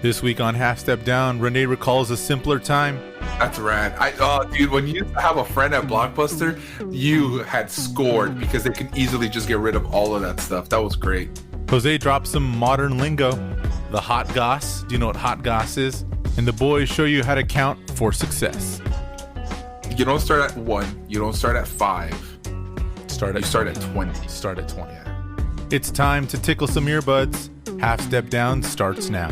This week on Half Step Down, Renee recalls a simpler time. That's rad. Dude, when you used to have a friend at Blockbuster, you had scored because they could easily just get rid of all of that stuff. That was great. Jose drops some modern lingo. The hot goss. Do you know what hot goss is? And the boys show you how to count for success. You don't start at 1. You don't start at 5. You start at 20. Start at 20. Yeah. It's time to tickle some earbuds. Half Step Down starts now.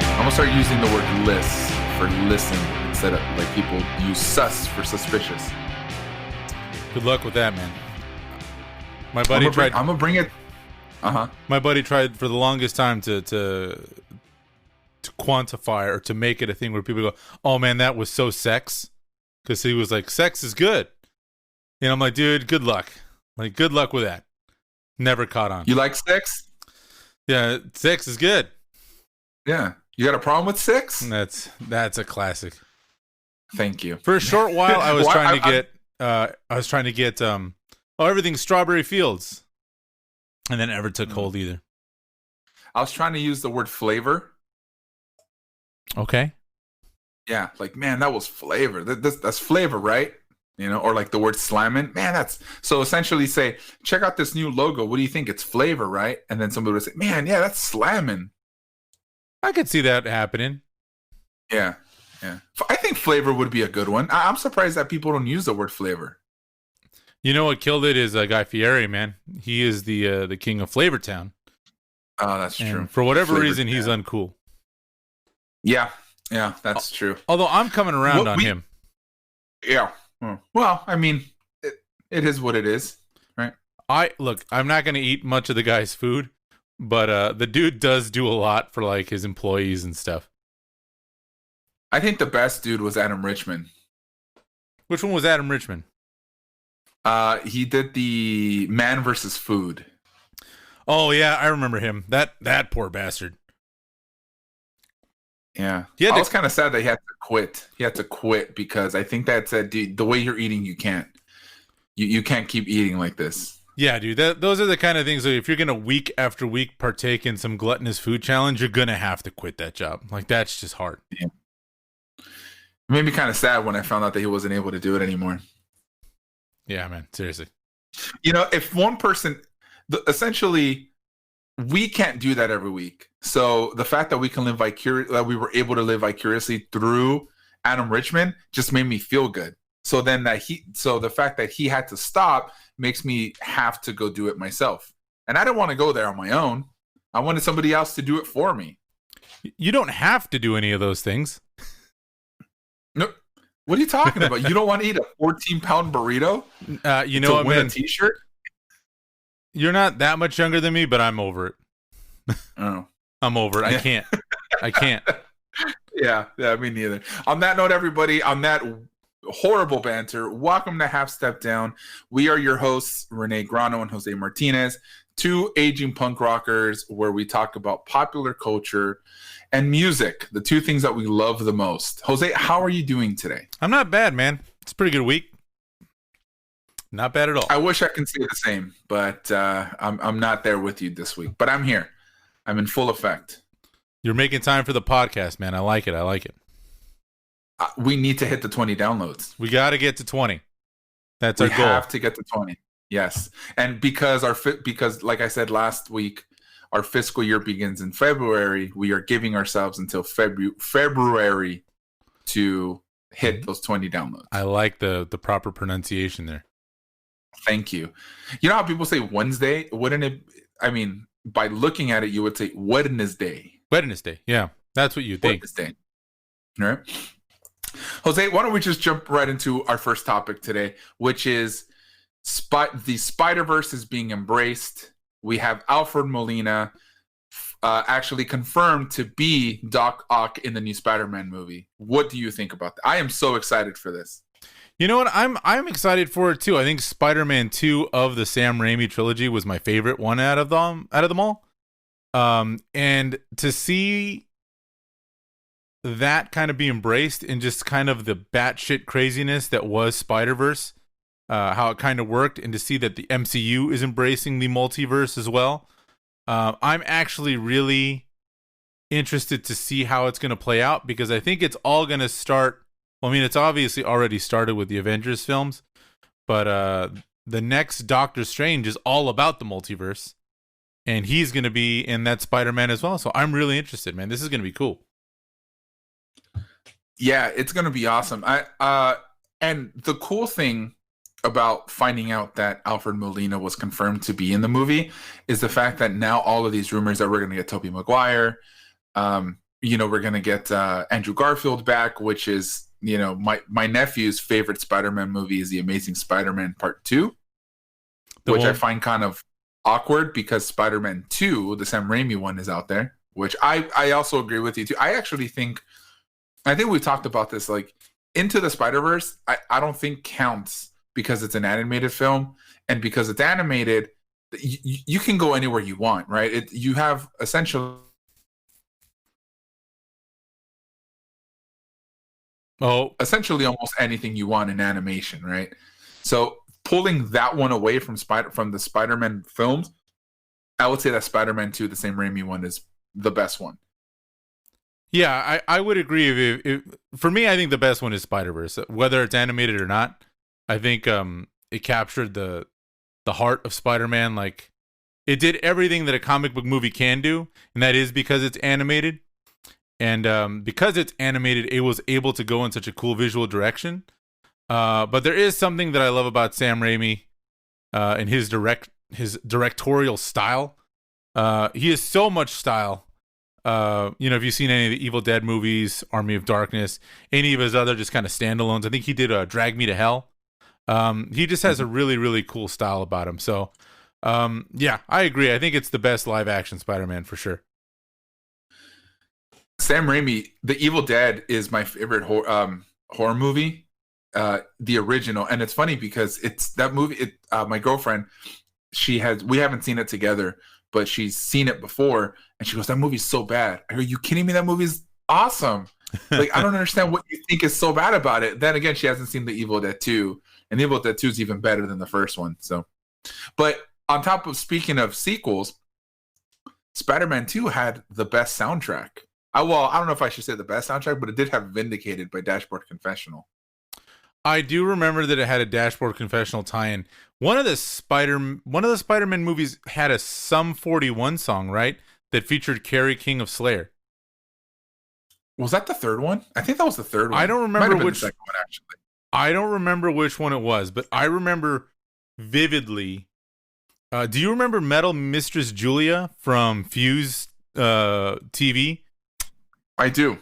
I'm gonna start using the word list for listen instead of like people use sus for suspicious. Good luck with that, man. My buddy tried. I'm gonna bring it. My buddy tried for the longest time to quantify or to make it a thing where people go, "Oh man, that was so sex," because he was like, "Sex is good," and I'm like, "Dude, good luck. Like, good luck with that." Never caught on. You like sex? Yeah, sex is good. Yeah. You got a problem with 6? That's a classic. Thank you. For a short while, I was trying to get everything's Strawberry Fields, and then never took hold either. I was trying to use the word flavor. Okay. Yeah, like man, that was flavor. That's flavor, right? You know, or like the word slamming. Man, that's so essentially say, check out this new logo. What do you think? It's flavor, right? And then somebody would say, man, yeah, that's slamming. I could see that happening. Yeah. I think flavor would be a good one. I'm surprised that people don't use the word flavor. You know what killed it is Guy Fieri, man. He is the king of Flavor Town. Oh, that's true. For whatever reason, he's uncool. Yeah, that's true. Although I'm coming around on him. Yeah. Well, I mean, it is what it is, right? I'm not going to eat much of the guy's food. But the dude does do a lot for like his employees and stuff. I think the best dude was Adam Richman. Which one was Adam Richman? He did the Man versus Food. Oh yeah, I remember him. That poor bastard. Yeah, I was kind of sad that he had to quit. He had to quit because I think that said the way you're eating, you can't keep eating like this. Yeah, dude, those are the kind of things that if you're going to week after week partake in some gluttonous food challenge, you're going to have to quit that job. Like, that's just hard. Yeah. It made me kind of sad when I found out that he wasn't able to do it anymore. Yeah, man, seriously. You know, if one person, essentially, we can't do that every week. So the fact that we can live that we were able to live vicariously through Adam Richman just made me feel good. So then the fact that he had to stop makes me have to go do it myself. And I didn't want to go there on my own. I wanted somebody else to do it for me. You don't have to do any of those things. No. What are you talking about? You don't want to eat a 14-pound burrito? You know what, man? A t-shirt? You're not that much younger than me, but I'm over it. Oh. I'm over it. I can't. Yeah, me neither. On that note, everybody, on that horrible banter, welcome to Half Step Down. We are your hosts, Renee Grano and Jose Martinez, two aging punk rockers where we talk about popular culture and music, the two things that we love the most. Jose, how are you doing today? I'm not bad, man. It's a pretty good week. Not bad at all. I wish I could say the same, but I'm not there with you this week. But I'm here. I'm in full effect. You're making time for the podcast, man. I like it. We need to hit the 20 downloads. We got to get to 20. That's our goal. We have to get to 20. Yes. And because like I said last week, our fiscal year begins in February, we are giving ourselves until February to hit those 20 downloads. I like the proper pronunciation there. Thank you. You know how people say Wednesday? By looking at it, you would say Wednesday. Wednesday. Yeah. That's what you think. Wednesday. All right. Jose, why don't we just jump right into our first topic today, which is the Spider-Verse is being embraced. We have Alfred Molina actually confirmed to be Doc Ock in the new Spider-Man movie. What do you think about that? I am so excited for this. You know what? I'm excited for it too. I think Spider-Man 2 of the Sam Raimi trilogy was my favorite one out of them all. And to see that kind of be embraced in just kind of the batshit craziness that was Spider-Verse, how it kind of worked, and to see that the MCU is embracing the multiverse as well. I'm actually really interested to see how it's going to play out, because I think it's all going to start. Well, I mean, it's obviously already started with the Avengers films, but the next Doctor Strange is all about the multiverse, and he's going to be in that Spider-Man as well. So I'm really interested, man. This is going to be cool. Yeah, it's going to be awesome. And the cool thing about finding out that Alfred Molina was confirmed to be in the movie is the fact that now all of these rumors that we're going to get Tobey Maguire, we're going to get Andrew Garfield back, which is, my nephew's favorite Spider-Man movie is The Amazing Spider-Man Part 2, which I find kind of awkward because Spider-Man 2, the Sam Raimi one, is out there, which I also agree with you too. I think we talked about this, like Into the Spider-Verse, I don't think counts because it's an animated film, and because it's animated, you can go anywhere you want, right? You have essentially almost anything you want in animation, right? So pulling that one away from the Spider-Man films, I would say that Spider-Man 2, the Sam Raimi one, is the best one. Yeah, I would agree. For me, I think the best one is Spider-Verse, whether it's animated or not. I think it captured the heart of Spider-Man. Like, it did everything that a comic book movie can do, and that is because it's animated. And because it's animated, it was able to go in such a cool visual direction. But there is something that I love about Sam Raimi and his directorial style. He has so much style. If you've seen any of the Evil Dead movies, Army of Darkness, any of his other just kind of standalones, I think he did Drag Me to Hell. He just has a really, really cool style about him. So, yeah, I agree. I think it's the best live action Spider-Man for sure. Sam Raimi, The Evil Dead is my favorite horror movie, the original. And it's funny because it's that movie. My girlfriend, we haven't seen it together, but she's seen it before, and she goes, "That movie's so bad." Are you kidding me? That movie's awesome. Like, I don't understand what you think is so bad about it. Then again, she hasn't seen The Evil Dead 2, and The Evil Dead 2 is even better than the first one. So, but on top of, speaking of sequels, Spider-Man 2 had the best soundtrack. I don't know if I should say the best soundtrack, but it did have Vindicated by Dashboard Confessional. I do remember that it had a Dashboard Confessional tie-in. One of the Spider-Man movies had a Sum 41 song, right? That featured Kerry King of Slayer. Was that the third one? I think that was the third one. I don't remember which. The second one, actually. I don't remember which one it was, but I remember vividly. Do you remember Metal Mistress Julia from Fuse TV? I do.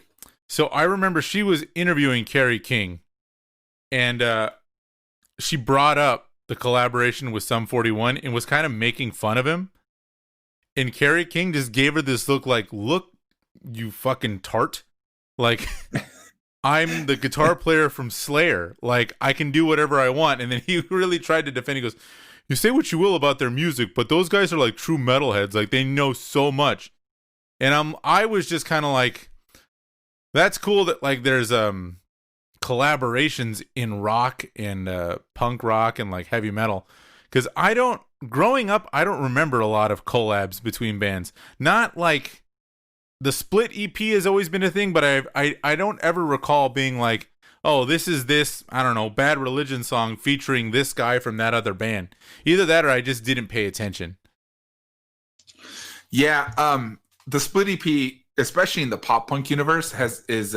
So I remember she was interviewing Kerry King, and she brought up the collaboration with Sum 41 and was kind of making fun of him. And Kerry King just gave her this look like, "Look, you fucking tart. Like, I'm the guitar player from Slayer. Like, I can do whatever I want." And then he really tried to defend. He goes, "You say what you will about their music, but those guys are like true metalheads. Like, they know so much." And I was just kind of like, that's cool that, like, there's collaborations in rock and punk rock and like heavy metal, because growing up, I don't remember a lot of collabs between bands. Not like the Split EP has always been a thing, but I don't ever recall being like, "Oh, this is this, I don't know, Bad Religion song featuring this guy from that other band." Either that or I just didn't pay attention. Yeah, the Split EP, especially in the pop punk universe, is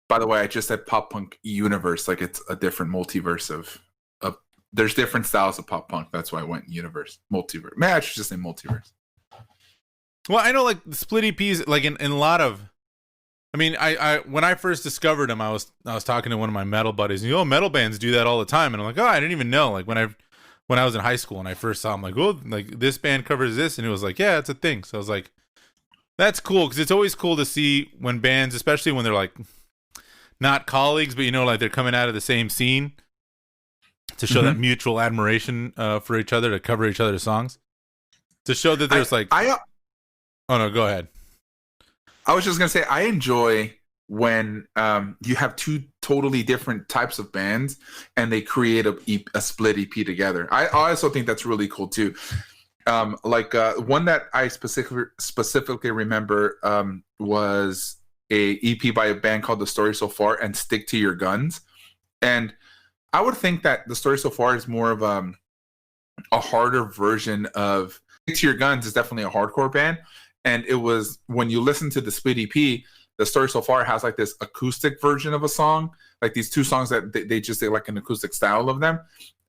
by the way, I just said pop punk universe, like it's a different multiverse of there's different styles of pop punk. That's why I went multiverse. Man, I should just say multiverse. Well, I know, like, the Split EPs, like in a lot of, I mean, I when I first discovered them, I was talking to one of my metal buddies, and metal bands do that all the time, and I'm like, oh, I didn't even know. Like when I was in high school and I first saw them, like, oh, like this band covers this, and it was like, yeah, it's a thing. So I was like, that's cool, because it's always cool to see when bands, especially when they're like not colleagues, but like they're coming out of the same scene, to show that mutual admiration for each other, to cover each other's songs, to show that there's oh no, go ahead. I was just gonna say, I enjoy when you have two totally different types of bands and they create a split EP together. I also think that's really cool too. One that I specifically remember was a EP by a band called The Story So Far and Stick to Your Guns. And I would think that The Story So Far is more of a harder version of Stick to Your Guns is definitely a hardcore band. And it was, when you listen to the split EP, The Story So Far has like this acoustic version of a song, like these two songs that they just did like an acoustic style of them.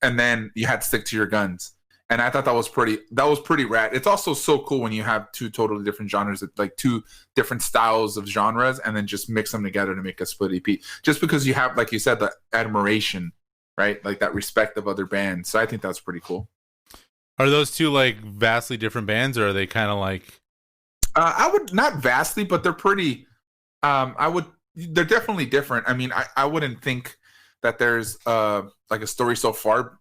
And then you had Stick to Your Guns. And I thought that was pretty rad. It's also so cool when you have two totally different genres, like two different styles of genres, and then just mix them together to make a split EP. Just because you have, like you said, the admiration, right? Like that respect of other bands. So I think that's pretty cool. Are those two like vastly different bands, or are they kind of like? I would not vastly, but they're pretty. They're definitely different. I mean, I wouldn't think that there's like a Story So Far,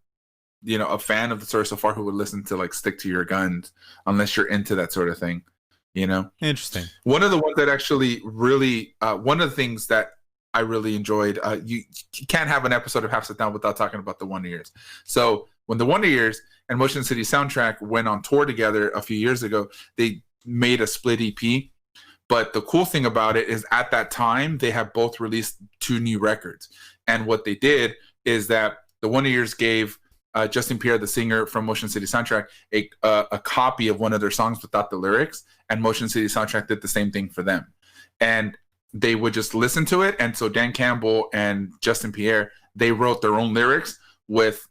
a fan of The Story So Far who would listen to like Stick to Your Guns unless you're into that sort of thing, Interesting. One of the ones that actually really, one of the things that I really enjoyed, you can't have an episode of Half Sit Down without talking about the Wonder Years. So when the Wonder Years and Motion City Soundtrack went on tour together a few years ago, they made a split EP. But the cool thing about it is at that time, they have both released 2 new records. And what they did is that the Wonder Years gave Justin Pierre, the singer from Motion City Soundtrack, a copy of one of their songs without the lyrics, and Motion City Soundtrack did the same thing for them. And they would just listen to it. And so Dan Campbell and Justin Pierre, they wrote their own lyrics with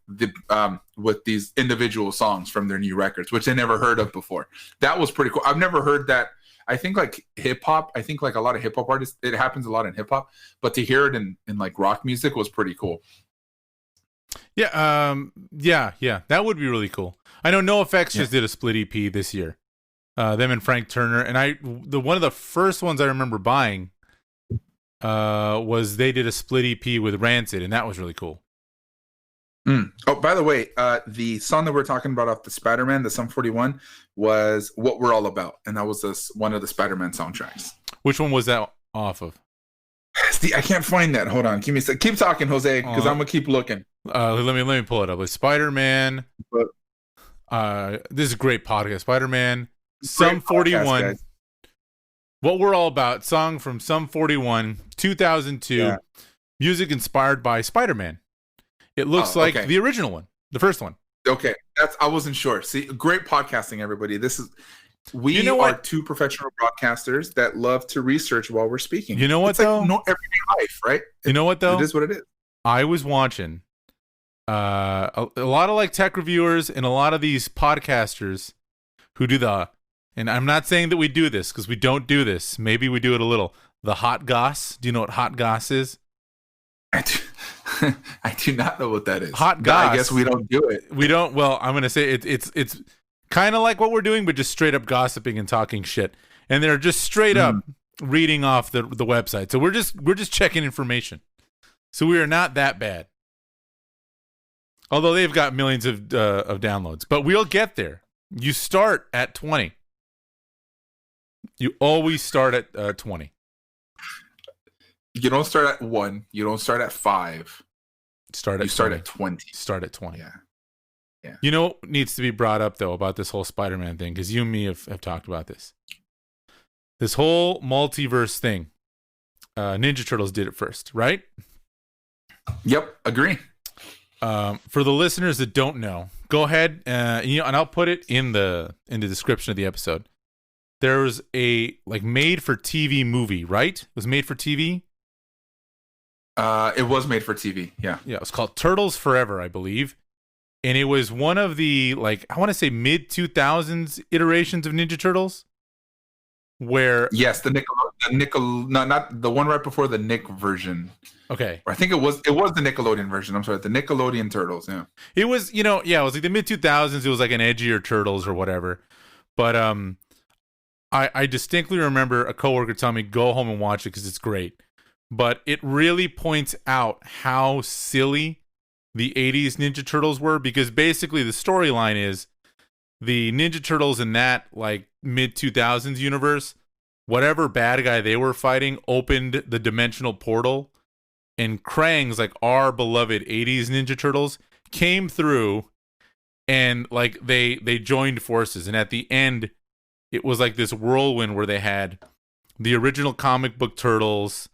these individual songs from their new records, which they never heard of before. That was pretty cool. I've never heard that. I think like hip hop, I think like a lot of hip hop artists, it happens a lot in hip hop, but to hear it in like rock music was pretty cool. Yeah, that would be really cool. I know NoFX just did a split EP this year. Them and Frank Turner, and one of the first ones I remember buying was they did a split EP with Rancid, and that was really cool. Oh, by the way, the song that we're talking about off the SpiderMan, the Sum 41, was What We're All About, and that was one of the SpiderMan soundtracks. Which one was that off of? See, I can't find that. Hold on, give me a sec. Keep talking, Jose, because I'm gonna keep looking. Let me pull it up. Like SpiderMan. This is a great podcast. SpiderMan, Sum 41. Podcast, What We're All About, song from Sum 41, 2002. Yeah. Music inspired by Spider-Man. It looks like the original one, the first one. Okay, I wasn't sure. See, great podcasting, everybody. We are 2 professional broadcasters that love to research while we're speaking. You know what, though? Like everyday life, right? You know what, though? It is what it is. I was watching a lot of like tech reviewers and a lot of these podcasters who do and I'm not saying that we do this because we don't do this. Maybe we do it a little. The hot goss. Do you know what hot goss is? I do not know what that is. Hot goss. I guess we don't do it. We don't. Well, I'm going to say it's kind of like what we're doing, but just straight up gossiping and talking shit. And they're just straight up reading off the website. So we're just checking information. So we are not that bad. Although they've got millions of downloads, but we'll get there. You start at 20. You always start at 20. You don't start at 1. You don't start at 5. Start at 20. Start at 20. Yeah. You know what needs to be brought up, though, about this whole Spider-Man thing, because you and me have talked about this. This whole multiverse thing. Ninja Turtles did it first, right? Yep, agree. For the listeners that don't know, go ahead, and I'll put it in the description of the episode. There was a made-for-TV movie, right? It was made for TV? It was made for TV, yeah. Yeah, it was called Turtles Forever, I believe. And it was one of the, I want to say mid-2000s iterations of Ninja Turtles. Where... Yes, not the one right before the Nick version. Okay. I think it was the Nickelodeon version. I'm sorry, the Nickelodeon Turtles, yeah. It was, it was like the mid-2000s. It was like an edgier Turtles or whatever. But I distinctly remember a coworker telling me, go home and watch it because it's great. But it really points out how silly the 80s Ninja Turtles were, because basically the storyline is the Ninja Turtles in that mid-2000s universe whatever bad guy they were fighting opened the dimensional portal, and Krang's, like our beloved 80s Ninja Turtles, came through, and like they joined forces, and at the end it was like this whirlwind where they had the original comic book Turtles,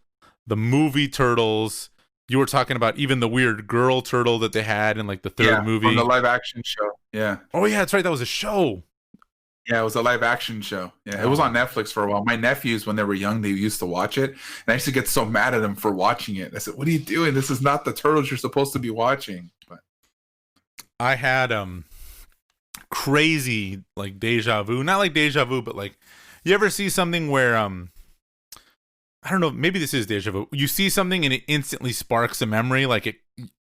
the movie Turtles. You were talking about even the weird girl turtle that they had in like the third movie. From the live action show. Yeah. Oh yeah, that's right. That was a show. Yeah, it was a live action show. Yeah, it was on Netflix for a while. My nephews, when they were young, they used to watch it. And I used to get so mad at them for watching it. I said, what are you doing? This is not the Turtles you're supposed to be watching. But I had crazy like deja vu. Not like deja vu, but like you ever see something where I don't know, maybe this is deja vu. You see something and it instantly sparks a memory, like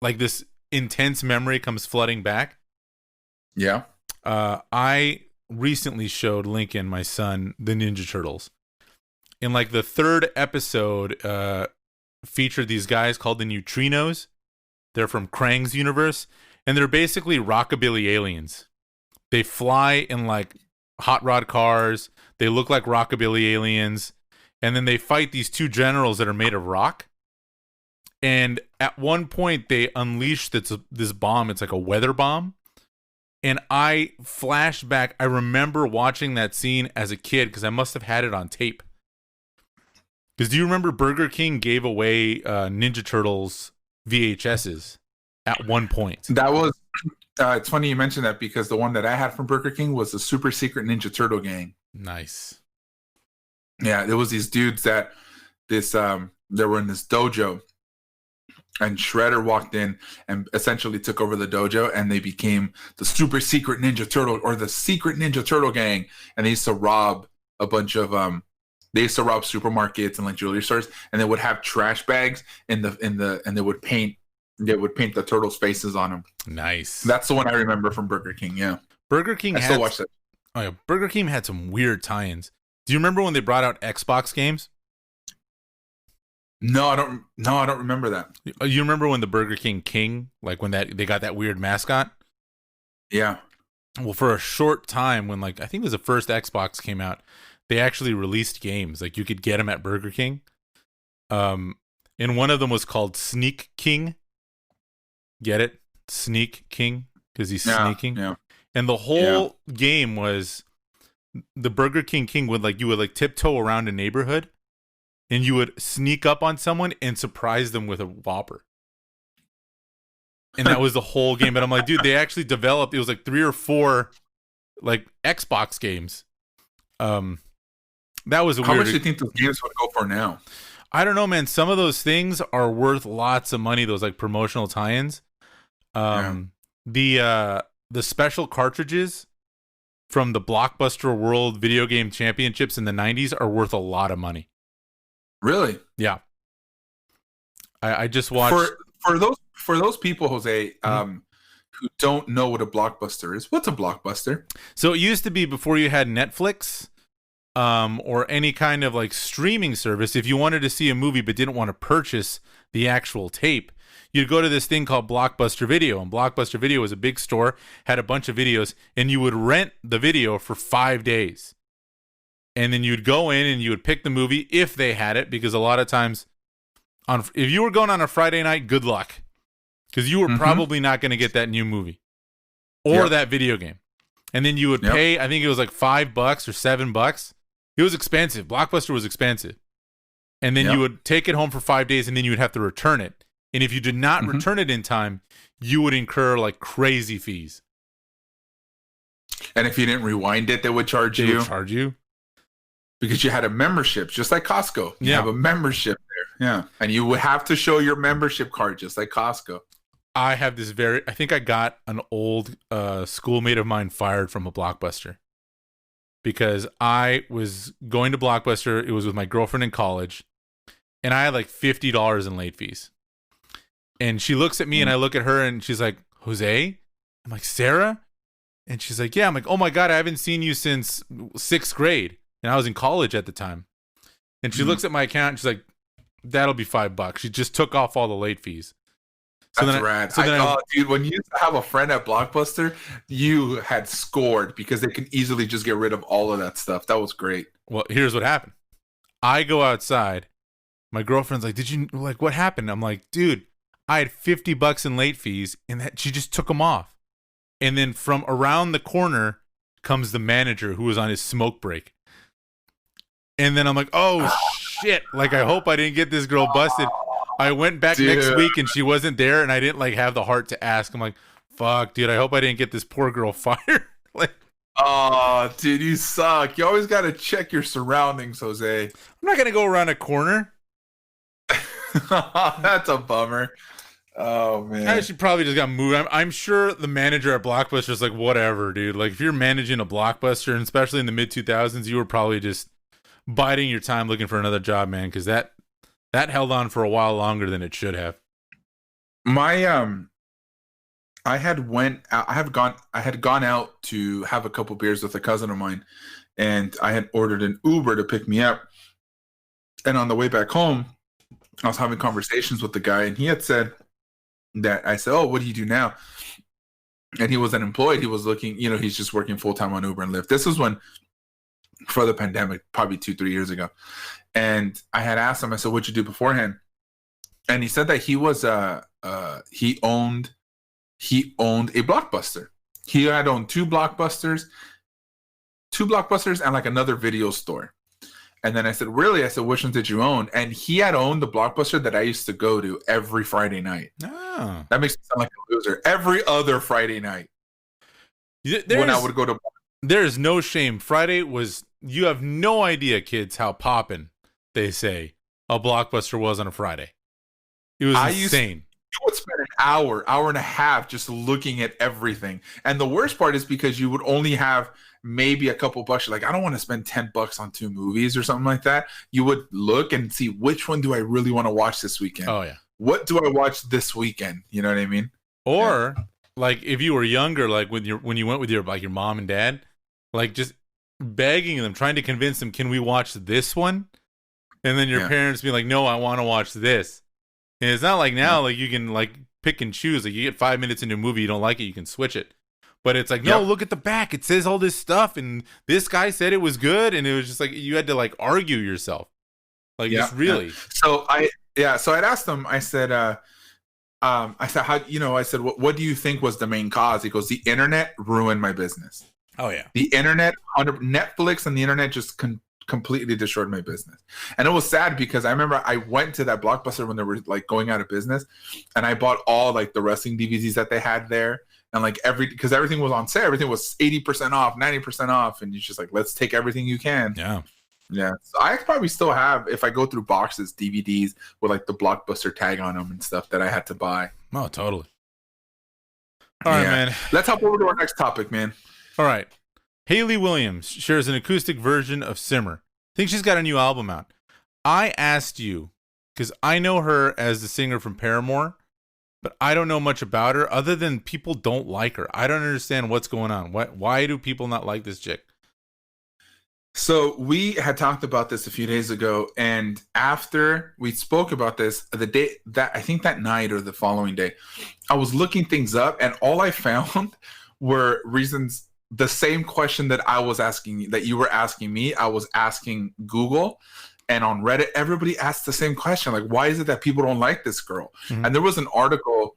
this intense memory comes flooding back. Yeah. I recently showed Lincoln, my son, the Ninja Turtles. And like the third episode featured these guys called the Neutrinos. They're from Krang's universe, and they're basically rockabilly aliens. They fly in like hot rod cars. They look like rockabilly aliens. And then they fight these two generals that are made of rock. And at one point, they unleash this bomb. It's like a weather bomb. And I flashed back. I remember watching that scene as a kid because I must have had it on tape. Because do you remember Burger King gave away Ninja Turtles VHSs at one point? That was, it's funny you mentioned that because the one that I had from Burger King was the super secret Ninja Turtle gang. Nice. Yeah, there was these dudes that they were in this dojo, and Shredder walked in and essentially took over the dojo, and they became the super secret Ninja Turtle, or the secret Ninja Turtle gang. And they used to rob a bunch of they used to rob supermarkets and like jewelry stores, and they would have trash bags and they would paint the turtles' faces on them. Nice. That's the one I remember from Burger King. Yeah, Burger King. I still watch it. Oh yeah, Burger King had some weird tie-ins. Do you remember when they brought out Xbox games? No, I don't. No, I don't remember that. You remember when the Burger King, like when they got that weird mascot? Yeah. Well, for a short time, when like I think it was the first Xbox came out, they actually released games. Like you could get them at Burger King. And one of them was called Sneak King. Get it? Sneak King, because he's sneaking. Yeah. And the whole game was the Burger King would you would tiptoe around a neighborhood, and you would sneak up on someone and surprise them with a Whopper. And that was the whole game. But I'm like, dude, they actually developed, it was like 3 or 4 like Xbox games. That was How much do you think those games would go for now? I don't know, man. Some of those things are worth lots of money, those like promotional tie-ins. The special cartridges from the Blockbuster World Video Game Championships in the 90s are worth a lot of money. Really? Yeah. I just watched for those people, Jose, who don't know what a Blockbuster is. What's a Blockbuster? So it used to be before you had Netflix, or any kind of like streaming service. If you wanted to see a movie but didn't want to purchase the actual tape, you'd go to this thing called Blockbuster Video, and Blockbuster Video was a big store, had a bunch of videos, and you would rent the video for 5 days. And then you'd go in and you would pick the movie if they had it, because a lot of times, if you were going on a Friday night, good luck, because you were probably not going to get that new movie or that video game. And then you would pay, I think it was like $5 or $7. It was expensive. Blockbuster was expensive. And then you would take it home for 5 days, and then you would have to return it. And if you did not return it in time, you would incur like crazy fees. And if you didn't rewind it, they would charge you. Because you had a membership, just like Costco. You have a membership there. Yeah. And you would have to show your membership card, just like Costco. I have this I think I got an old schoolmate of mine fired from a Blockbuster. Because I was going to Blockbuster. It was with my girlfriend in college. And I had like $50 in late fees. And she looks at me and I look at her and she's like, Jose? I'm like, Sarah? And she's like, yeah. I'm like, oh my God, I haven't seen you since 6th grade. And I was in college at the time. And she looks at my account and she's like, that'll be $5. She just took off all the late fees. So That's rad. Dude, when you used to have a friend at Blockbuster, you had scored because they could easily just get rid of all of that stuff. That was great. Well, here's what happened. I go outside. My girlfriend's like, "Did you like what happened?" I'm like, "Dude, I had $50 in late fees, and that she just took them off." And then from around the corner comes the manager who was on his smoke break. And then I'm like, "Oh shit! Like, I hope I didn't get this girl busted." I went back next week and she wasn't there, and I didn't like have the heart to ask. I'm like, "Fuck, dude! I hope I didn't get this poor girl fired." Like, oh, dude, you suck. You always got to check your surroundings, Jose. I'm not gonna go around a corner. That's a bummer. Oh man, I should probably just got moved. I'm sure the manager at Blockbuster is like, whatever, dude. Like, if you're managing a Blockbuster, and especially in the mid 2000s, you were probably just biding your time looking for another job, man, because that held on for a while longer than it should have. I had gone out to have a couple beers with a cousin of mine, and I had ordered an Uber to pick me up. And on the way back home, I was having conversations with the guy, and he had said that I said, "Oh, what do you do now?" And he was unemployed. He was looking, he's just working full time on Uber and Lyft. This was when, for the pandemic, probably 2-3 years ago. And I had asked him, I said, "What'd you do beforehand?" And he said that he was he owned a Blockbuster. He had owned two Blockbusters and like another video store. And then I said, "Really?" I said, "Which ones did you own?" And he had owned the Blockbuster that I used to go to every Friday night. Oh. That makes me sound like a loser. Every other Friday night. When I would go to... There is no shame. Friday was... You have no idea, kids, how poppin', they say, a Blockbuster was on a Friday. It was insane. You would spend an hour and a half just looking at everything. And the worst part is because you would only have maybe a couple bucks. You're like, I don't want to spend $10 on 2 movies or something like that. You would look and see, which one do I really want to watch this weekend? Oh, yeah. What do I watch this weekend? You know what I mean? Or, like, if you were younger, like when you went with your mom and dad, like just begging them, trying to convince them, can we watch this one? And then your parents be like, no, I want to watch this. And it's not like now, like you can like pick and choose. Like you get 5 minutes into a movie, you don't like it, you can switch it. But it's like, no, look at the back. It says all this stuff, and this guy said it was good, and it was just like you had to like argue yourself, like just really. So I'd asked him. I said, how I said, what do you think was the main cause? He goes, the internet ruined my business. Oh yeah, the internet, Netflix, and the internet just completely destroyed my business. And it was sad because I remember I went to that Blockbuster when they were like going out of business, and I bought all like the wrestling DVDs that they had there. And like because everything was on sale, everything was 80% off, 90% off, and you're just like, let's take everything you can. Yeah. So I probably still have, if I go through boxes, DVDs with like the Blockbuster tag on them and stuff that I had to buy. Oh, totally. All right, man. Let's hop over to our next topic, man. All right. Hayley Williams shares an acoustic version of Simmer. Think she's got a new album out. I asked you because I know her as the singer from Paramore, but I don't know much about her other than people don't like her. I don't understand what's going on. Why do people not like this chick? So we had talked about this a few days ago, and after we spoke about this, the day that I think that night or the following day, I was looking things up, and all I found were reasons. The same question that I was asking, that you were asking me, I was asking Google. And on Reddit, everybody asked the same question. Like, why is it that people don't like this girl? Mm-hmm. And there was an article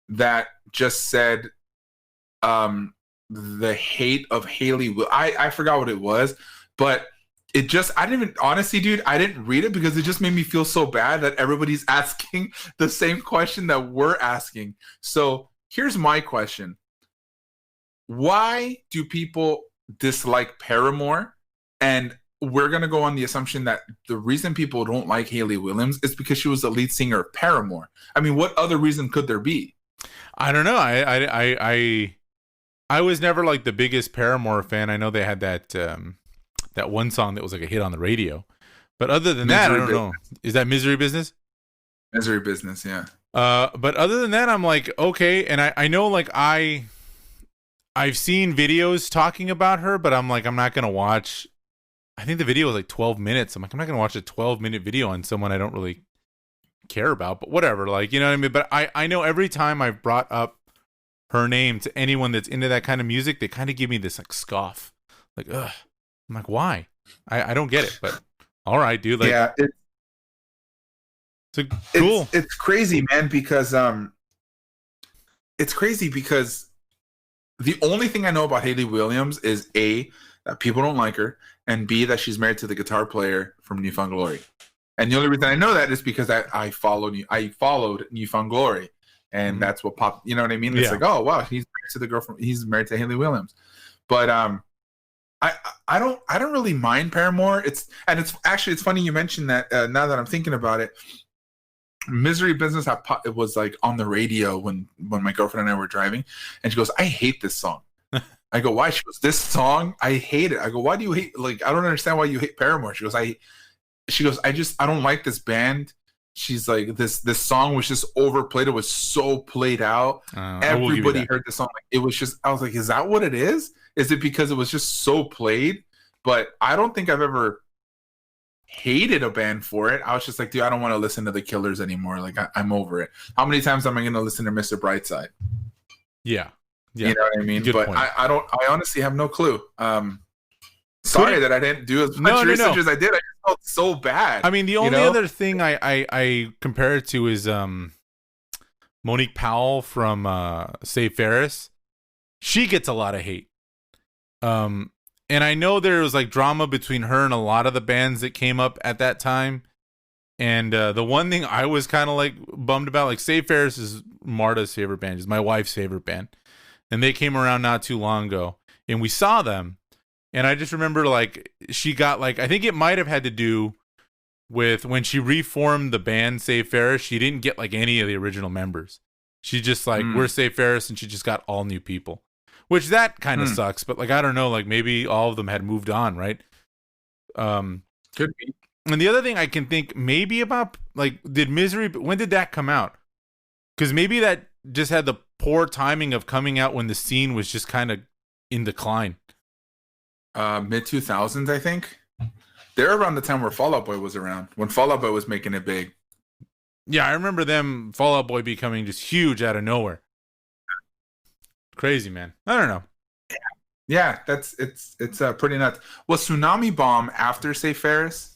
that just said the hate of Hayley. I forgot what it was, but it just, I didn't even, honestly, dude, I didn't read it because it just made me feel so bad that everybody's asking the same question that we're asking. So here's my question. Why do people dislike Paramore? And we're going to go on the assumption that the reason people don't like Hayley Williams is because she was the lead singer of Paramore. I mean, what other reason could there be? I don't know. I was never like the biggest Paramore fan. I know they had that one song that was like a hit on the radio. But other than that, I don't know. Is that Misery Business? Misery Business, yeah. But other than that, I'm like, okay. And I know like I've seen videos talking about her, but I'm like, I'm not going to watch. I think the video was like 12 minutes. I'm like, I'm not going to watch a 12-minute video on someone I don't really care about, but whatever. Like, you know what I mean? But I know every time I've brought up her name to anyone that's into that kind of music, they kind of give me this like scoff. Like, ugh. I'm like, why? I don't get it, but all right, dude. Like, yeah, it's cool. It's crazy, man, because it's crazy because the only thing I know about Hayley Williams is A, that people don't like her, and B, that she's married to the guitar player from New Found Glory. And the only reason I know that is because I followed New Found Glory, and that's what popped. You know what I mean? It's like, oh wow, he's married to the girl he's married to Hayley Williams. But I don't really mind Paramore. It's funny you mentioned that. Now that I'm thinking about it, Misery Business, it was like on the radio when my girlfriend and I were driving, and she goes, I hate this song. I go, why? She goes, this song, I hate it. I go, why do you hate? Like, I don't understand why you hate Paramore. She goes, I don't like this band. She's like, this song was just overplayed. It was so played out. Everybody heard the song. Like, it was just, I was like, is that what it is? Is it because it was just so played? But I don't think I've ever hated a band for it. I was just like, dude, I don't want to listen to the Killers anymore. Like, I'm over it. How many times am I going to listen to Mr. Brightside? Yeah. You know what I mean? Good but point. I honestly have no clue. Sorry that I didn't do as much research as I did. I just felt so bad. I mean, the only other thing I compare it to is Monique Powell from say Ferris. She gets a lot of hate. And I know there was like drama between her and a lot of the bands that came up at that time. And the one thing I was kind of like bummed about, like, Say Ferris is Marta's favorite band, is my wife's favorite band. And they came around not too long ago, and we saw them. And I just remember, like, she got, like, I think it might have had to do with when she reformed the band Say Ferris, she didn't get, like, any of the original members. She just, like, we're Say Ferris, and she just got all new people. Which that kind of sucks, but, like, I don't know, like, maybe all of them had moved on, right? Could be. And the other thing I can think maybe about, like, when did that come out? Because maybe that just had the poor timing of coming out when the scene was just kind of in decline. Mid 2000s, I think. They're around the time where Fall Out Boy was around, when Fall Out Boy was making it big. Yeah, I remember Fall Out Boy becoming just huge out of nowhere. Crazy, man. I don't know. Yeah, it's pretty nuts. Was Tsunami Bomb after Say Ferris?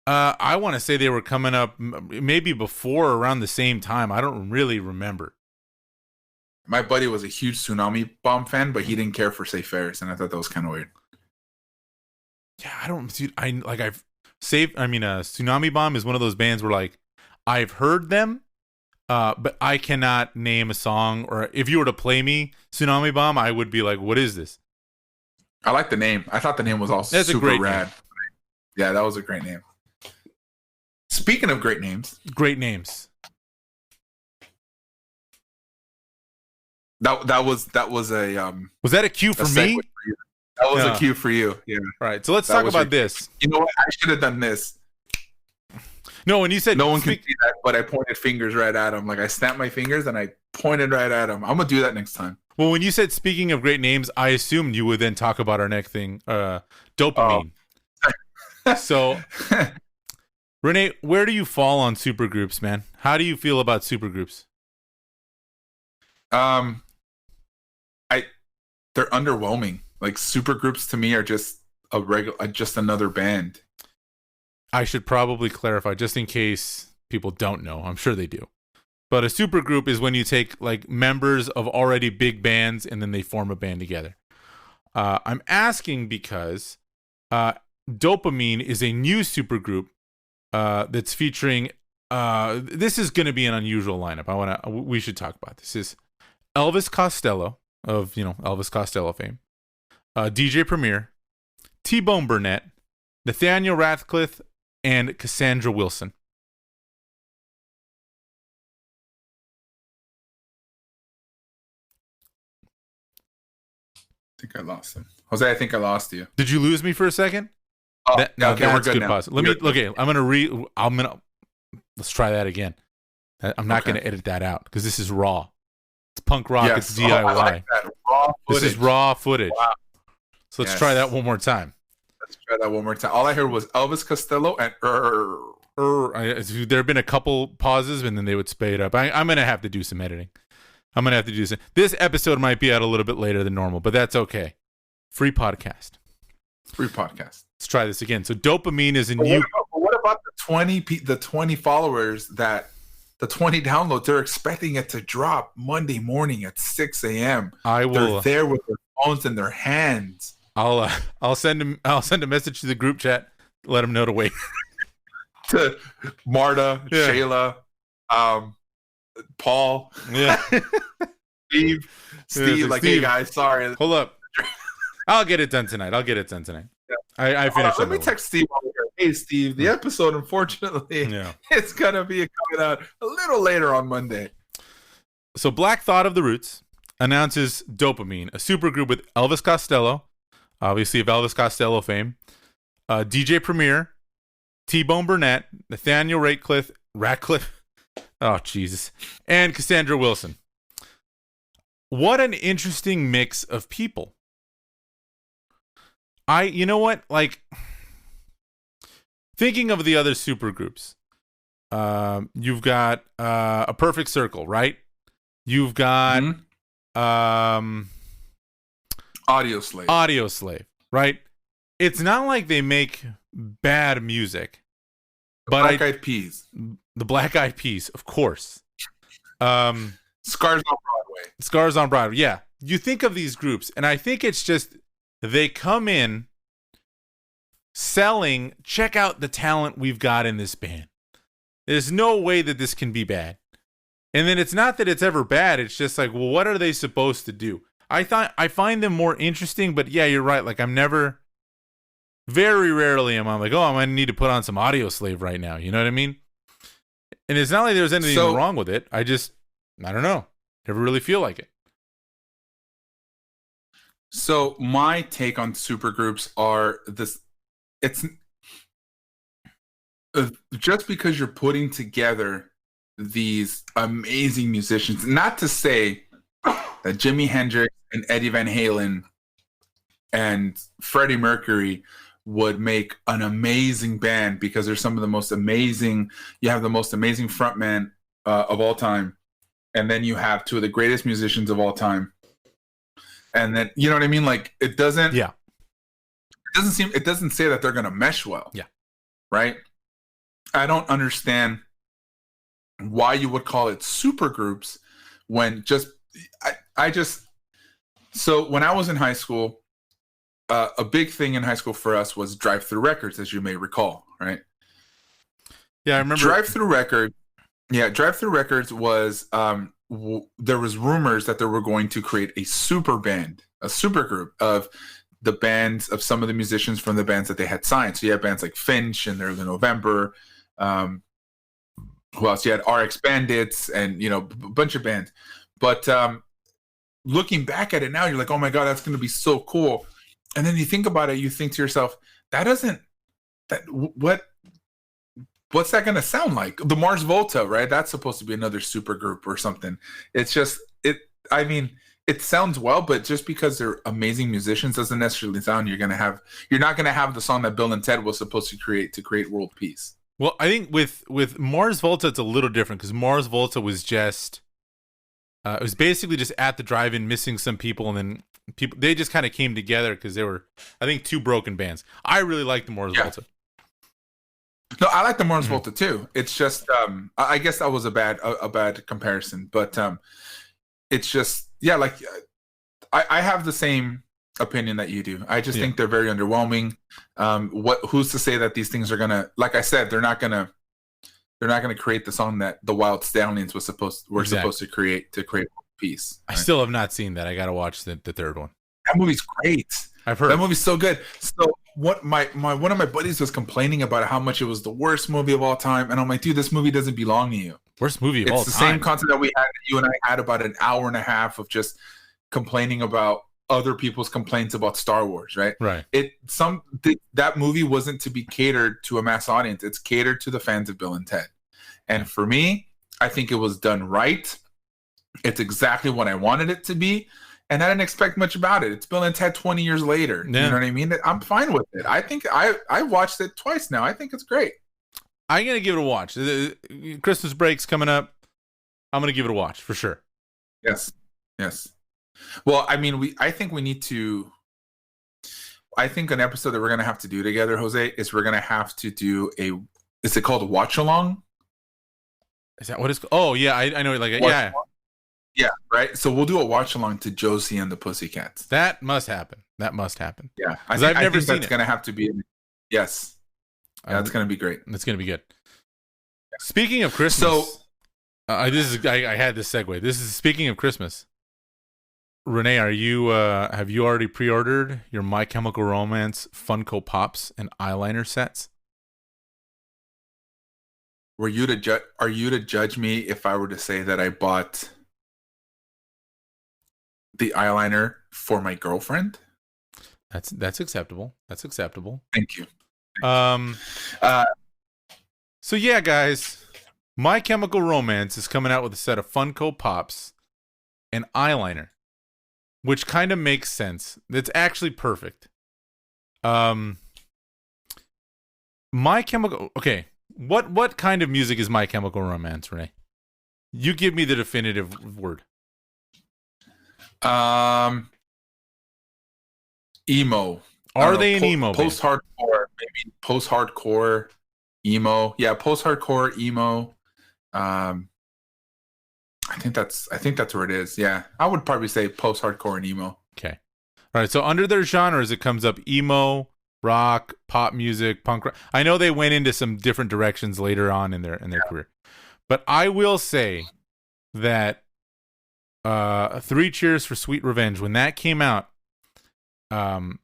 I want to say they were coming up maybe before, around the same time. I don't really remember. My buddy was a huge Tsunami Bomb fan, but he didn't care for Say Ferris, and I thought that was kind of weird. Yeah, I don't see. Tsunami Bomb is one of those bands where, like, I've heard them, but I cannot name a song. Or if you were to play me Tsunami Bomb, I would be like, "What is this?" I like the name. I thought the name was also super rad. Name. Yeah, that was a great name. Speaking of great names. That was a was that a cue for me? That was a cue for you. Yeah. All right. So let's talk about this. You know what? I should have done this. No, when you said no one can see that, but I pointed fingers right at him. Like, I snapped my fingers and I pointed right at him. I'm gonna do that next time. Well, when you said speaking of great names, I assumed you would then talk about our next thing, Dopamine. So, Renee, where do you fall on supergroups, man? How do you feel about supergroups? They're underwhelming. Like, supergroups to me are just just another band. I should probably clarify, just in case people don't know. I'm sure they do. But a supergroup is when you take, like, members of already big bands and then they form a band together. I'm asking because Dopamine is a new supergroup that's featuring. This is going to be an unusual lineup. We should talk about this. This is Elvis Costello of Elvis Costello fame, DJ Premier, T-Bone Burnett, Nathaniel Ratcliffe, and Cassandra Wilson. I think I lost him. Jose, I think I lost you. Did you lose me for a second? Oh, okay, we're good now. Pause. Let's try that again. I'm not going to edit that out because this is raw. It's punk rock. Yes. It's DIY. I like that. Raw footage. This is raw footage. Wow. So let's try that one more time. All I heard was Elvis Costello and there have been a couple pauses and then they would spade up. I'm going to have to do some editing. This episode might be out a little bit later than normal, but that's okay. Free podcast. Free podcast. Let's try this again. So Dopamine is a But new. what about the 20 followers the 20 downloads? They're expecting it to drop Monday morning at 6 a.m. They're there with their phones in their hands. I'll send a message to the group chat. Let them know to wait. To Marta, Shayla, Paul, Steve, like, Steve, hey guys, sorry. Hold up. I'll get it done tonight. Yeah. I finished. Let me text Steve over here. Hey Steve, the episode, unfortunately, it's gonna be coming out a little later on Monday. So Black Thought of the Roots announces Dopamine, a supergroup with Elvis Costello, obviously of Elvis Costello fame, DJ Premier, T-Bone Burnett, Nathaniel Ratcliffe, oh Jesus, and Cassandra Wilson. What an interesting mix of people. You know what? Like, thinking of the other supergroups, you've got A Perfect Circle, right? You've got Audio Slave, right? It's not like they make bad music. But Black Eyed Peas. The Black Eyed Peas, of course. Scars on Broadway. Yeah. You think of these groups, and I think it's just they come in selling, check out the talent we've got in this band. There's no way that this can be bad. And then it's not that it's ever bad. It's just like, well, what are they supposed to do? I find them more interesting, but yeah, you're right. Like, very rarely am I like, oh, I'm going to need to put on some Audio Slave right now. You know what I mean? And it's not like there was anything wrong with it. I don't know. Never really feel like it. So my take on supergroups are this. It's just because you're putting together these amazing musicians, not to say that Jimi Hendrix and Eddie Van Halen and Freddie Mercury would make an amazing band, because they're some of the most amazing. You have the most amazing frontman of all time, and then you have two of the greatest musicians of all time, and then you know what I mean. Like, it doesn't say that they're gonna mesh well. Yeah, right. I don't understand why you would call it supergroups when so when I was in high school. A big thing in high school for us was drive-through records, as you may recall, right? Yeah, I remember. Drive-through records was there was rumors that they were going to create a super group of the bands of some of the musicians from the bands that they had signed. So you had bands like Finch and Early November. Who else? You had RX Bandits and a bunch of bands. But looking back at it now, you're like, oh my god, that's going to be so cool. And then you think about it, you think to yourself, what's that going to sound like? The Mars Volta, right? That's supposed to be another super group or something. It's just, it sounds well, but just because they're amazing musicians doesn't necessarily sound you're not going to have the song that Bill and Ted was supposed to create world peace. Well, I think with Mars Volta, it's a little different, because Mars Volta was just, it was basically just at the drive-in missing some people, and then they just kind of came together because they were, I think, two broken bands. I really like the Mars Volta. No, I like the Mars Volta too. It's just, I guess that was a bad comparison, but it's just, yeah, like I have the same opinion that you do. I just think they're very underwhelming. Who's to say that these things are gonna, like I said, they're not gonna create the song that the Wild Stallions were supposed to create peace. Right? I still have not seen that. I gotta watch the third one. That movie's great. I've heard that movie's so good. So what one of my buddies was complaining about how much it was the worst movie of all time, and I'm like, dude, this movie doesn't belong to you. Worst movie of all time. It's the same concept that you and I had about an hour and a half of just complaining about other people's complaints about Star Wars, right? Right. That movie wasn't to be catered to a mass audience. It's catered to the fans of Bill and Ted. And for me, I think it was done right. It's exactly what I wanted it to be. And I didn't expect much about it. It's Bill and Ted 20 years later. Yeah. You know what I mean? I'm fine with it. I think I watched it twice now. I think it's great. I'm going to give it a watch. Christmas break's coming up. I'm going to give it a watch for sure. Yes. Well, I mean, I think we need to I think an episode that we're gonna have to do together, Jose, is we're gonna have to do a. Is it called watch along? Is that what it's? Oh yeah, I know. Like Watch yeah, along? Yeah, right. So we'll do a watch along to Josie and the Pussycats. that must happen. That must happen. Yeah, Because I've never seen that's it. gonna have to be. Yes, yeah, it's gonna be great. It's gonna be good. Speaking of Christmas, So I had this segue. This is speaking of Christmas. Renee, are you have you already pre-ordered your My Chemical Romance Funko Pops and eyeliner sets? Are you to judge me if I were to say that I bought the eyeliner for my girlfriend? That's acceptable. That's acceptable. Thank you. Uh, so yeah, guys, My Chemical Romance is coming out with a set of Funko Pops and eyeliner, which kind of makes sense. It's actually perfect. My Chemical. Okay, what kind of music is My Chemical Romance, Renee? You give me the definitive word. Emo. Are they an emo band? Post-hardcore, maybe post-hardcore emo. Yeah, post-hardcore emo. I think that's where it is. Yeah, I would probably say post-hardcore and emo. Okay. All right. So under their genres, it comes up emo, rock, pop music, punk rock. I know they went into some different directions later on in their career, but I will say that 3 Cheers for Sweet Revenge, when that came out, the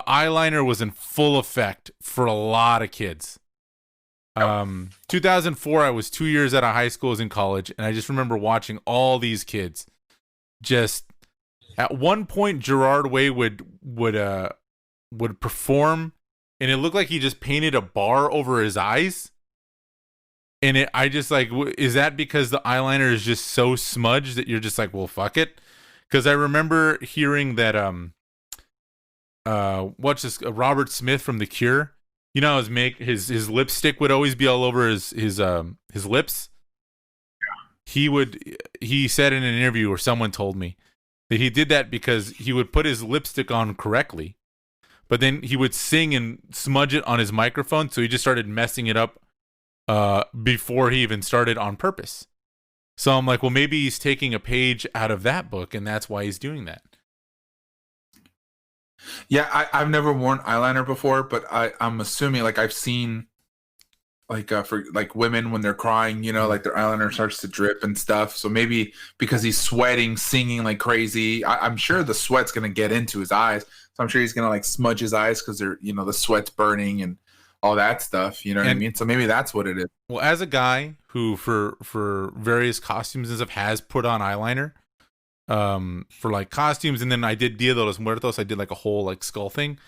eyeliner was in full effect for a lot of kids. 2004, I was 2 years out of high school, I was in college, and I just remember watching all these kids. Just at one point, Gerard Way would perform, and it looked like he just painted a bar over his eyes. And I just like, is that because the eyeliner is just so smudged that you're just like, well, fuck it? Because I remember hearing that what's this? Robert Smith from The Cure. You know, his lipstick would always be all over his lips. He said in an interview, or someone told me, that he did that because he would put his lipstick on correctly, but then he would sing and smudge it on his microphone, so he just started messing it up before he even started on purpose. So I'm like, well, maybe he's taking a page out of that book, and that's why he's doing that. Yeah, I've never worn eyeliner before, but I'm assuming, like, I've seen, like, for like women when they're crying, you know, like their eyeliner starts to drip and stuff. So maybe because he's sweating, singing like crazy, I'm sure the sweat's gonna get into his eyes. So I'm sure he's gonna like smudge his eyes because they're, you know, the sweat's burning and all that stuff. You know what I mean? So maybe that's what it is. Well, as a guy who for various costumes and stuff has put on eyeliner, for like costumes, and then I did Dia de los Muertos, I did like a whole like skull thing.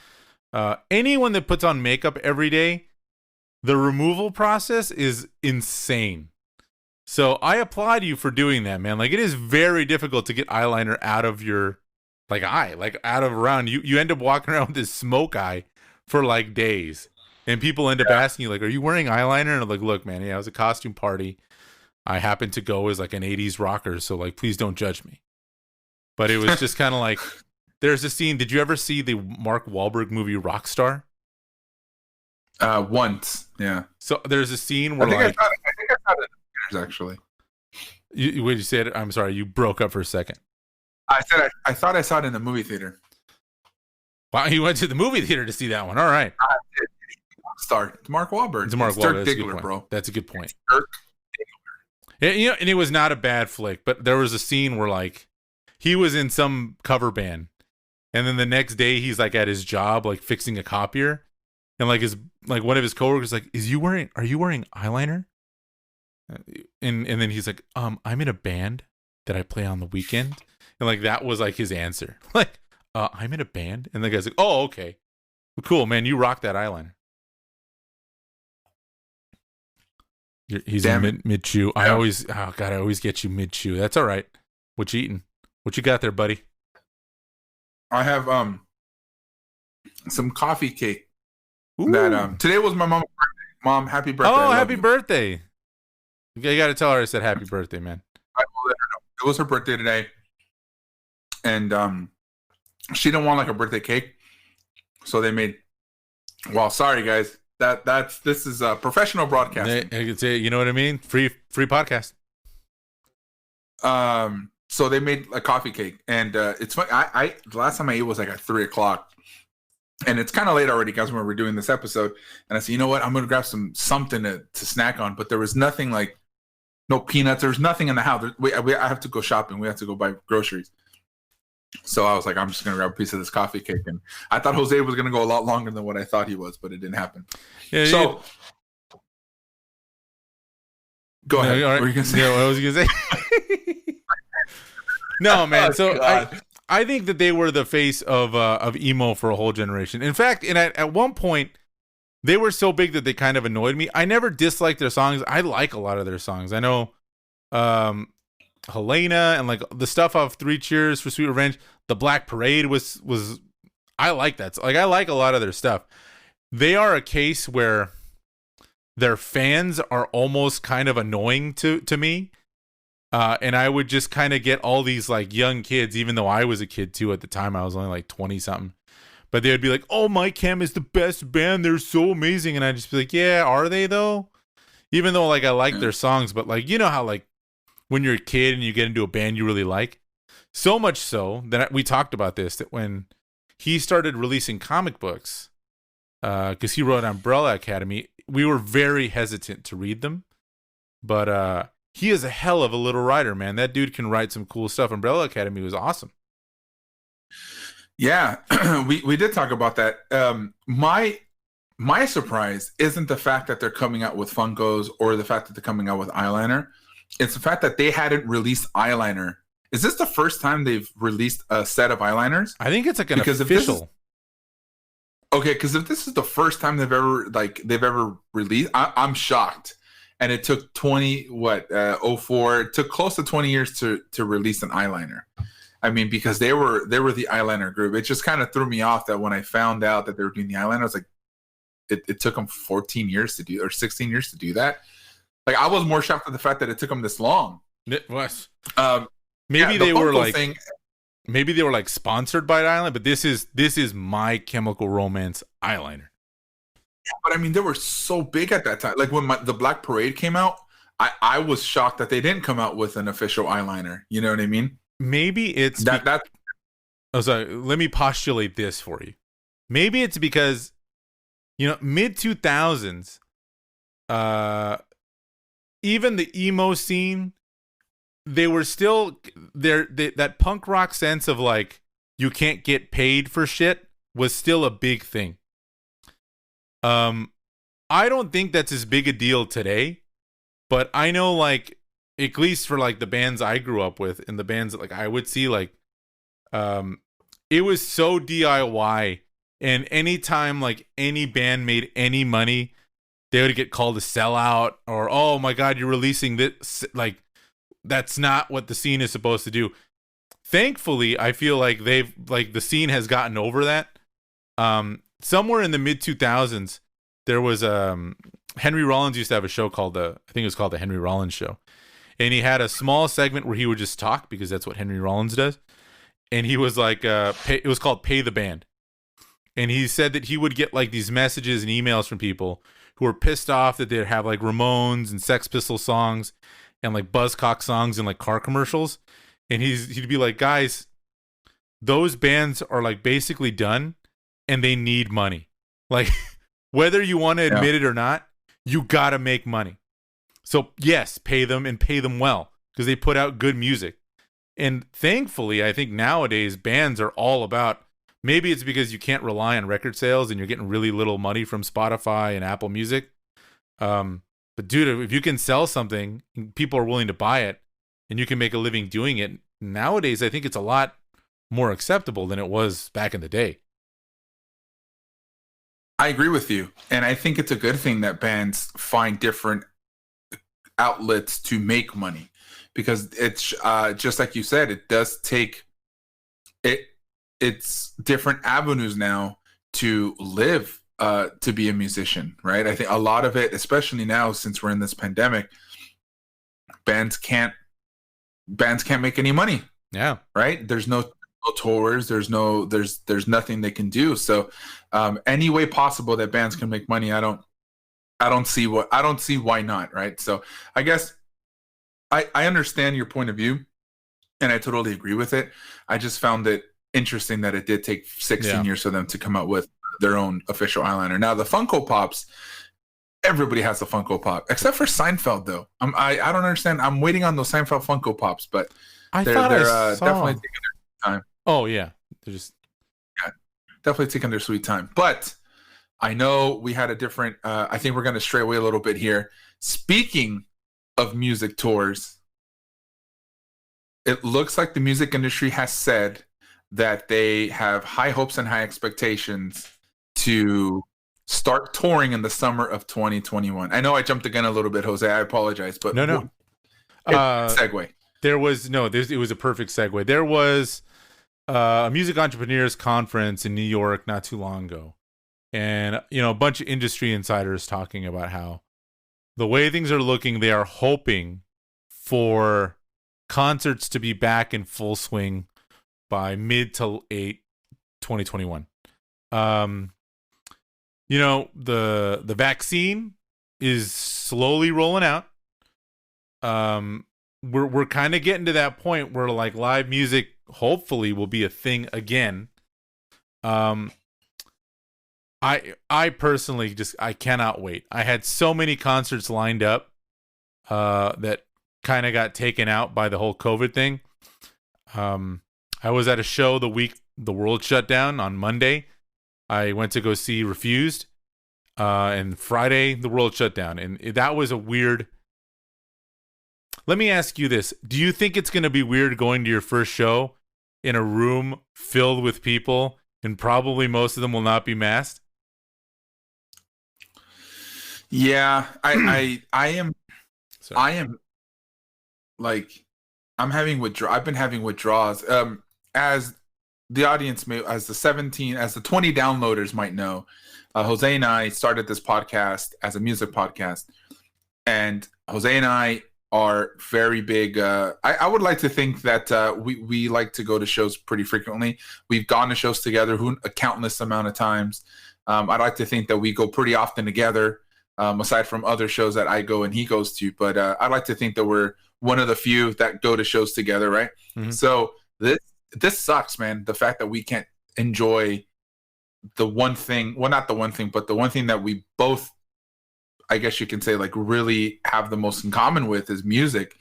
Anyone that puts on makeup every day, the removal process is insane. So I applaud you for doing that, man. Like, it is very difficult to get eyeliner out of your like eye, like out of around. You end up walking around with this smoke eye for like days. And people end up asking you, like, are you wearing eyeliner? And I'm like, look, man, yeah, it was a costume party. I happened to go as like an 80s rocker, so like, please don't judge me. But it was just kind of like, there's a scene. Did you ever see the Mark Wahlberg movie Rockstar? Once, yeah. So there's a scene where I think I saw it in the theaters, actually. When you said, I'm sorry, you broke up for a second. I thought I saw it in the movie theater. Wow, you went to the movie theater to see that one. All right. I did. Rockstar. It's Mark Wahlberg. It's Mark Wahlberg. Dirk Diggler, bro. That's a good point. Dirk Diggler. You know, and it was not a bad flick, but there was a scene where like he was in some cover band, and then the next day he's like at his job, like fixing a copier, and like one of his coworkers like, are you wearing eyeliner? And then he's like, I'm in a band that I play on the weekend, and like that was like his answer, like, I'm in a band, and the guy's like, oh, okay, well, cool, man, you rock that eyeliner. He's in mid chew. Yeah. I always get you mid chew. That's all right. What you eating? What you got there, buddy? I have some coffee cake. Ooh. That today was my mom's birthday. Mom, happy birthday! Oh, happy birthday! You got to tell her I said happy birthday, man. I will let her know. It was her birthday today, and she didn't want like a birthday cake, So they made. Well, sorry guys. This is a professional broadcasting. I could say, you know what I mean? Free podcast. So they made a coffee cake, and it's funny. I the last time I ate was like at 3:00, and it's kind of late already, guys, when we're doing this episode. And I said, you know what? I'm gonna grab something to snack on, but there was nothing, like no peanuts. There was nothing in the house. I have to go shopping. We have to go buy groceries. So I was like, I'm just gonna grab a piece of this coffee cake, and I thought Jose was gonna go a lot longer than what I thought he was, but it didn't happen. Yeah. So go ahead. All right. What were you gonna say? Yeah, what was you gonna say? No, man. So I think that they were the face of emo for a whole generation. In fact, at one point, they were so big that they kind of annoyed me. I never disliked their songs. I like a lot of their songs. I know, Helena and like the stuff off Three Cheers for Sweet Revenge. The Black Parade was I like that. Like I like a lot of their stuff. They are a case where their fans are almost kind of annoying to me. And I would just kind of get all these like young kids, even though I was a kid too at the time. I was only like 20 something. But they would be like, "Oh, My Chem is the best band. They're so amazing." And I'd just be like, "Yeah, are they though?" Even though like I like their songs, but like, you know how like when you're a kid and you get into a band you really like, so much so that we talked about this, that when he started releasing comic books, because he wrote Umbrella Academy, we were very hesitant to read them. But he is a hell of a little writer, man. That dude can write some cool stuff. Umbrella Academy was awesome. Yeah, we did talk about that. My surprise isn't the fact that they're coming out with Funkos or the fact that they're coming out with Eyeliner. It's the fact that they hadn't released Eyeliner. Is this the first time they've released a set of eyeliners? I think it's like an official. Okay, because if this is the first time they've ever released, I'm shocked. And it took 04. It took close to 20 years to release an eyeliner. I mean, because they were the eyeliner group. It just kind of threw me off that when I found out that they were doing the eyeliner, I was like, it took them 14 years to do, or 16 years to do that. Like, I was more shocked at the fact that it took them this long. It was. Maybe they were like, maybe they were like sponsored by Eyeliner, but this is My Chemical Romance eyeliner. But I mean, they were so big at that time. Like when the Black Parade came out, I was shocked that they didn't come out with an official eyeliner. You know what I mean? Maybe it's that. Oh, sorry. Let me postulate this for you. Maybe it's because, mid 2000s, even the emo scene, they were still there. That punk rock sense of like, you can't get paid for shit was still a big thing. I don't think that's as big a deal today, but I know, like, at least for like the bands I grew up with and the bands that like I would see, like, it was so DIY, and anytime like any band made any money, they would get called a sellout, or, "Oh my God, you're releasing this." Like, that's not what the scene is supposed to do. Thankfully, I feel like the scene has gotten over that. Somewhere in the mid 2000s, there was Henry Rollins used to have a show called I think it was called the Henry Rollins Show, and he had a small segment where he would just talk, because that's what Henry Rollins does. And he was like, it was called Pay the Band, and he said that he would get like these messages and emails from people who were pissed off that they'd have like Ramones and Sex Pistols songs and like Buzzcock songs and like car commercials, and he'd be like, "Guys, those bands are like basically done, and they need money. Like, whether you want to admit it or not, you got to make money. So yes, pay them, and pay them well, because they put out good music." And thankfully, I think nowadays bands are all about, maybe it's because you can't rely on record sales and you're getting really little money from Spotify and Apple Music. But dude, if you can sell something and people are willing to buy it and you can make a living doing it, nowadays I think it's a lot more acceptable than it was back in the day. I agree with you. And I think it's a good thing that bands find different outlets to make money, because it's just like you said, it does take it. It's different avenues now to live, to be a musician, right? I think a lot of it, especially now since we're in this pandemic, bands can't make any money. Yeah. Right. There's no no tours. There's nothing they can do. So any way possible that bands can make money, I don't see why not, right? So I guess I understand your point of view, and I totally agree with it. I just found it interesting that it did take 16 years for them to come out with their own official eyeliner. Now the Funko Pops, everybody has a Funko Pop except for Seinfeld, though. I don't understand. I'm waiting on those Seinfeld Funko Pops, but they're definitely taking their time. Oh yeah, they're just definitely taking their sweet time. But I know we had a different. I think we're going to stray away a little bit here. Speaking of music tours, it looks like the music industry has said that they have high hopes and high expectations to start touring in the summer of 2021. I know I jumped the gun a little bit, Jose. I apologize, but no. Segue. It was a perfect segue. There was a music entrepreneurs conference in New York not too long ago, and a bunch of industry insiders talking about how the way things are looking, they are hoping for concerts to be back in full swing by mid to late 2021. The vaccine is slowly rolling out. We're kind of getting to that point where like live music hopefully will be a thing again. I personally I cannot wait. I had so many concerts lined up that kind of got taken out by the whole COVID thing. I was at a show the week the world shut down on Monday. I went to go see Refused, and Friday the world shut down, and that was a weird. Let me ask you this: do you think it's going to be weird going to your first show in a room filled with people, and probably most of them will not be masked? Yeah, I am. Sorry. I am like I've been having withdrawals. As the audience as the 20 downloaders might know, Jose and I started this podcast as a music podcast, and Jose and I are very big. I would like to think that we like to go to shows pretty frequently. We've gone to shows together a countless amount of times. I'd like to think that we go pretty often together, aside from other shows that I go and he goes to. But I'd like to think that we're one of the few that go to shows together, right? Mm-hmm. So this sucks, man. The fact that we can't enjoy the one thing, well, not the one thing, but the one thing that we both, I guess you can say, like really have the most in common with is music.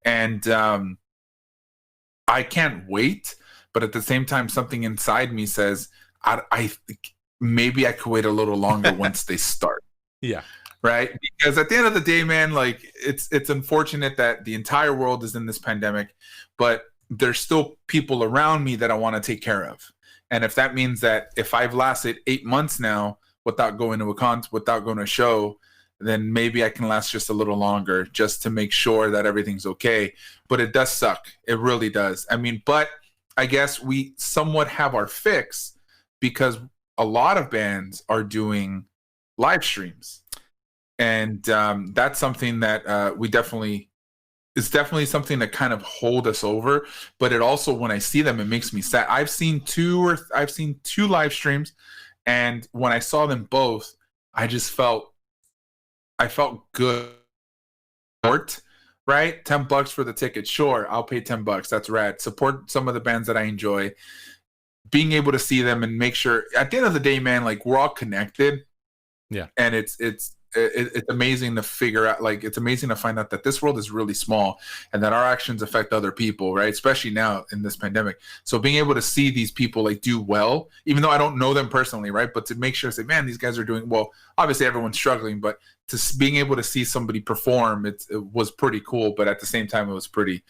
And I can't wait, but at the same time, something inside me says, I maybe I could wait a little longer once they start. Yeah. Right. Because at the end of the day, man, like it's unfortunate that the entire world is in this pandemic, but there's still people around me that I want to take care of. And if that means that if I've lasted 8 months now without going to without going to a show, then maybe I can last just a little longer just to make sure that everything's okay. But it does suck. It really does. I mean, but I guess we somewhat have our fix because a lot of bands are doing live streams. And that's something that it's definitely something that kind of hold us over. But it also, when I see them, it makes me sad. I've seen two live streams, and when I saw them both, I felt good. Right? $10 for the ticket. Sure, I'll pay $10. That's rad. Support some of the bands that I enjoy. Being able to see them and make sure at the end of the day, man, like we're all connected. Yeah. And it's amazing to figure out, like, it's amazing to find out that this world is really small and that our actions affect other people, right? Especially now in this pandemic. So being able to see these people like do well, even though I don't know them personally, right? But to make sure, say, man, these guys are doing well. Obviously everyone's struggling, but being able to see somebody perform, it was pretty cool. But at the same time, it was pretty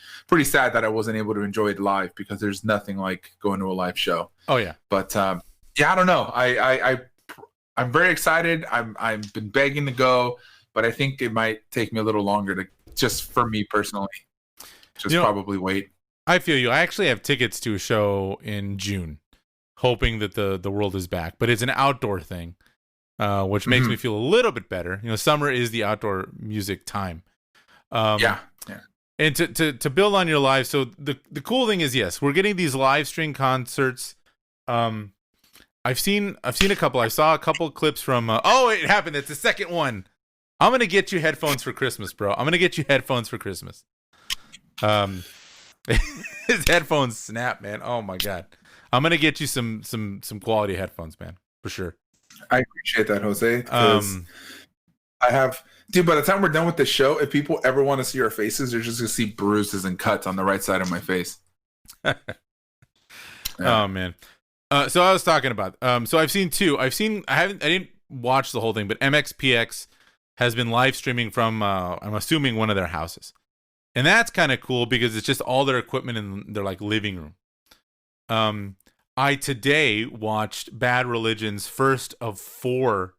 sad that I wasn't able to enjoy it live because there's nothing like going to a live show. Oh yeah. But yeah, I don't know. I'm very excited. I've been begging to go, but I think it might take me a little longer to, just for me personally, probably wait. I feel you. I actually have tickets to a show in June, hoping that the world is back, but it's an outdoor thing, which makes me feel a little bit better. Summer is the outdoor music time. Yeah. And to build on your live, so the cool thing is, yes, we're getting these live stream concerts. I've seen a couple. I saw a couple clips from. Oh, it happened. It's the second one. I'm gonna get you headphones for Christmas, bro. I'm gonna get you headphones for Christmas. His headphones snap, man. Oh my god. I'm gonna get you some quality headphones, man, for sure. I appreciate that, Jose. I have, dude. By the time we're done with the show, if people ever want to see our faces, they're just gonna see bruises and cuts on the right side of my face. Yeah. Oh man. So I was talking about. So I've seen two. I didn't watch the whole thing, but MXPX has been live streaming from. I'm assuming one of their houses, and that's kind of cool because it's just all their equipment in their like living room. I today watched Bad Religion's first of 4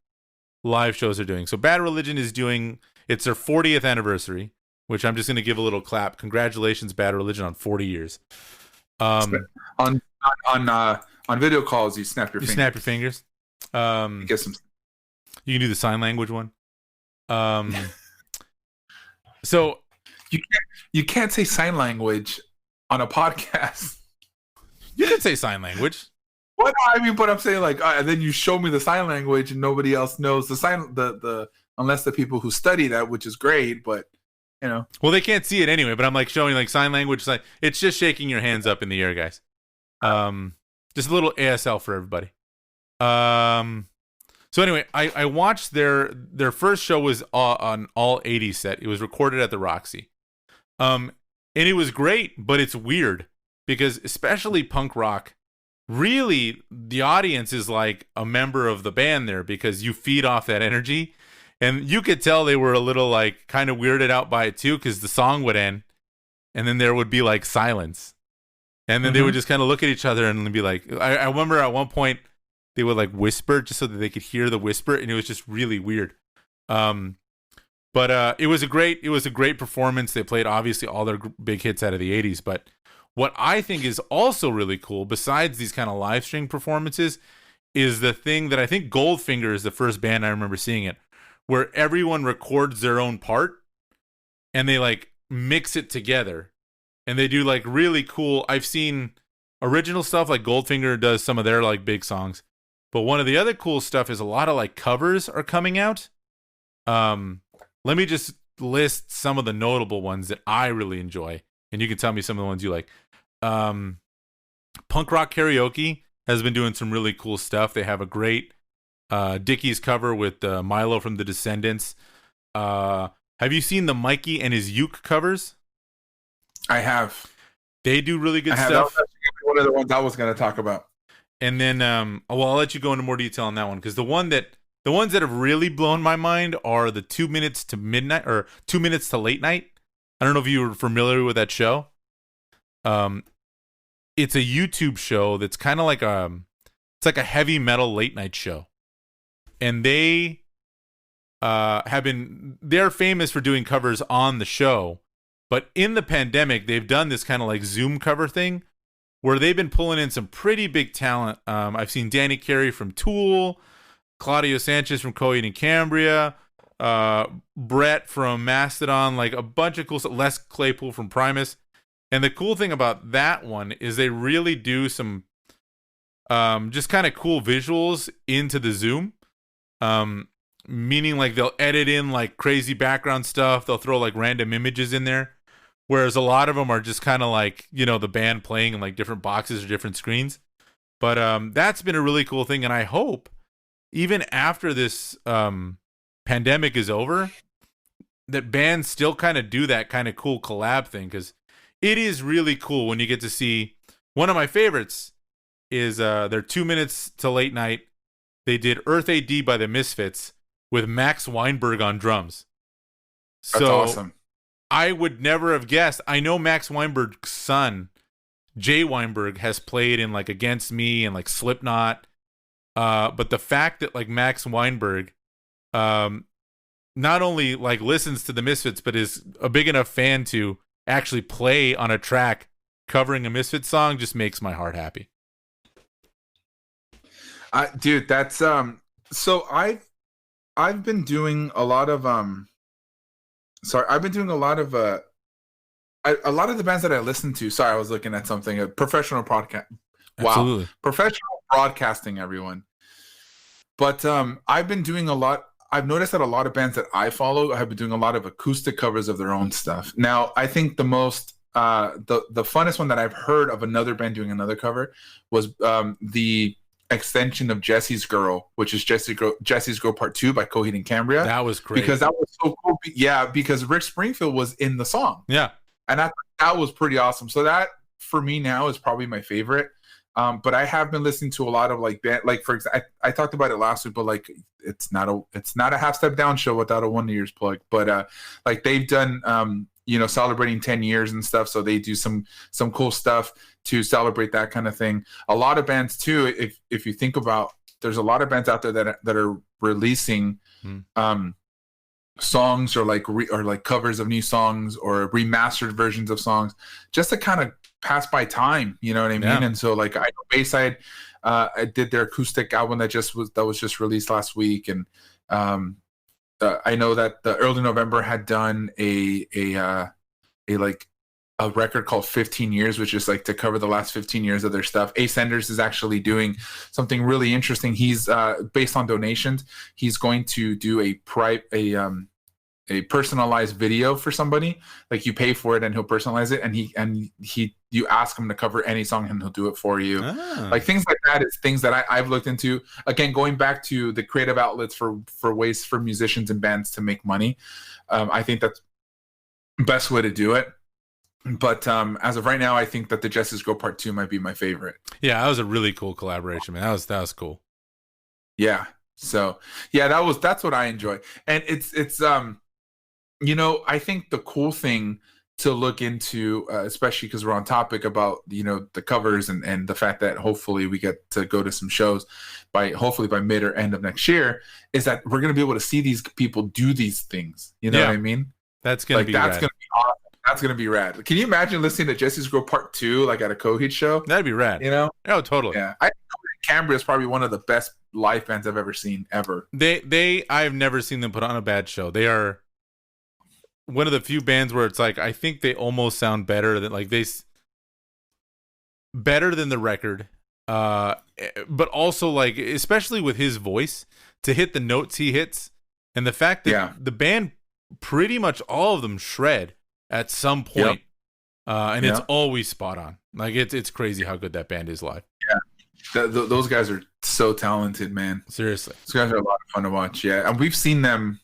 live shows they're doing. So Bad Religion is doing, it's their 40th anniversary, which I'm just going to give a little clap. Congratulations, Bad Religion, on 40 years. On video calls, you snap your fingers. Snap your fingers. You get some. You can do the sign language one. So you can't say sign language on a podcast. You can say sign language. What? I mean, but I'm saying like, and then you show me the sign language, and nobody else knows the sign. Unless the people who study that, which is great, but you know. Well, they can't see it anyway. But I'm like showing like sign language. Like it's just shaking your hands up in the air, guys. Just a little ASL for everybody. So anyway, I watched their first show was on all 80s set. It was recorded at the Roxy. And it was great, but it's weird because especially punk rock, really the audience is like a member of the band there because you feed off that energy. And you could tell they were a little like kind of weirded out by it too because the song would end and then there would be like silence. And then they would just kind of look at each other and be like, I remember at one point they would like whisper just so that they could hear the whisper, and it was just really weird. But it was a great performance. They played obviously all their big hits out of the 80s. But what I think is also really cool, besides these kind of live stream performances, is the thing that I think Goldfinger is the first band I remember seeing it, where everyone records their own part and they like mix it together. And they do like really cool. I've seen original stuff like Goldfinger does some of their like big songs. But one of the other cool stuff is a lot of like covers are coming out. Let me just list some of the notable ones that I really enjoy. And you can tell me some of the ones you like. Punk Rock Karaoke has been doing some really cool stuff. They have a great Dickies cover with Milo from the Descendants. Have you seen the Mikey and his Uke covers? I have. They do really good stuff. That was actually one of the ones I was going to talk about. And then, I'll let you go into more detail on that one because the ones that have really blown my mind are the 2 minutes to midnight or 2 minutes to late night. I don't know if you were familiar with that show. It's a YouTube show that's kind of like it's like a heavy metal late night show, and they they're famous for doing covers on the show. But in the pandemic, they've done this kind of like Zoom cover thing where they've been pulling in some pretty big talent. I've seen Danny Carey from Tool, Claudio Sanchez from Coheed and Cambria, Brett from Mastodon, like a bunch of cool stuff, Les Claypool from Primus. And the cool thing about that one is they really do some just kind of cool visuals into the Zoom. Meaning like they'll edit in like crazy background stuff. They'll throw like random images in there. Whereas a lot of them are just kind of like, you know, the band playing in like different boxes or different screens. But that's been a really cool thing. And I hope even after this pandemic is over, that bands still kind of do that kind of cool collab thing. Because it is really cool when you get to see, one of my favorites is their 2 minutes to late night. They did Earth AD by the Misfits with Max Weinberg on drums. That's awesome. I would never have guessed. I know Max Weinberg's son, Jay Weinberg, has played in like Against Me and like Slipknot. But the fact that like Max Weinberg not only like listens to the Misfits, but is a big enough fan to actually play on a track covering a Misfits song just makes my heart happy. Dude, that's so I've been doing a lot of a lot of the bands that I listen to. Sorry, I was looking at something. A professional podcast. Wow, Absolutely. professional broadcasting, everyone. But I've been doing a lot. I've noticed that a lot of bands that I follow have been doing a lot of acoustic covers of their own stuff. Now, I think the most the funnest one that I've heard of another band doing another cover was the extension of Jesse's Girl, which is Jesse's Girl Part 2 by Coheed and Cambria. That was great. Because that was so cool. Yeah, because Rick Springfield was in the song. Yeah. And I thought that was pretty awesome. So that, for me now, is probably my favorite. But I have been listening to a lot of like band, like for example, I talked about it last week, but like it's not a Half Step Down show without a Wonder Years plug. But like they've done celebrating 10 years and stuff, so they do some cool stuff to celebrate that kind of thing. A lot of bands too, if you think about, there's a lot of bands out there that are releasing songs or like covers of new songs or remastered versions of songs just to kind of pass by time, you know what I mean? Yeah. And so like I know Bayside did their acoustic album that was just released last week, and I know that the Early November had done a record called 15 Years, which is like to cover the last 15 years of their stuff. Ace Enders is actually doing something really interesting. He's based on donations. He's going to do a personalized video for somebody. Like you pay for it and he'll personalize it, and you ask him to cover any song and he'll do it for you. Like things like that is things that I've looked into. Again, going back to the creative outlets for ways for musicians and bands to make money. I think that's the best way to do it. But as of right now, I think that the Jesse's Girl Part 2 might be my favorite. Yeah, that was a really cool collaboration, man. That was cool. Yeah. So yeah, that's what I enjoy. And it's I think the cool thing to look into, especially because we're on topic about, the covers and the fact that hopefully we get to go to some shows hopefully by mid or end of next year, is that we're going to be able to see these people do these things. You know what I mean? That's going to be rad. Going to be awesome. That's going to be rad. Can you imagine listening to Jesse's Girl Part 2 like at a Coheed show? That'd be rad. Oh, totally. Yeah. I think Cambria is probably one of the best live bands I've ever seen ever. I've never seen them put on a bad show. They are one of the few bands where it's like, I think they almost sound better than better than the record. But also like, especially with his voice to hit the notes he hits, and the fact that the band, pretty much all of them shred at some point. And it's always spot on. Like it's crazy how good that band is live. Yeah. Those guys are so talented, man. Seriously. Those guys are a lot of fun to watch. Yeah. And we've seen them.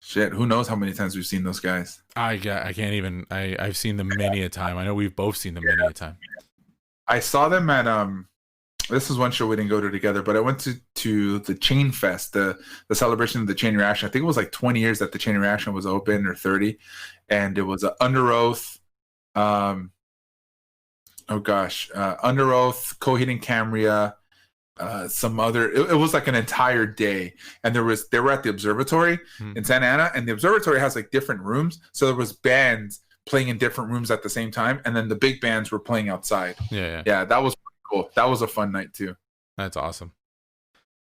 Shit, who knows how many times we've seen those guys? I can't even. I've seen them many a time. I know we've both seen them many a time. I saw them at this is one show we didn't go to together, but I went to the Chain Fest, the celebration of the Chain Reaction. I think it was like 20 years that the Chain Reaction was open, or 30, and it was Under Oath. Under Oath, Coheed and Cambria, some other. It was like an entire day, and they were at the observatory in Santa Ana, and the observatory has like different rooms, so there was bands playing in different rooms at the same time, and then the big bands were playing outside. Yeah, that was pretty cool. That was a fun night too. That's awesome.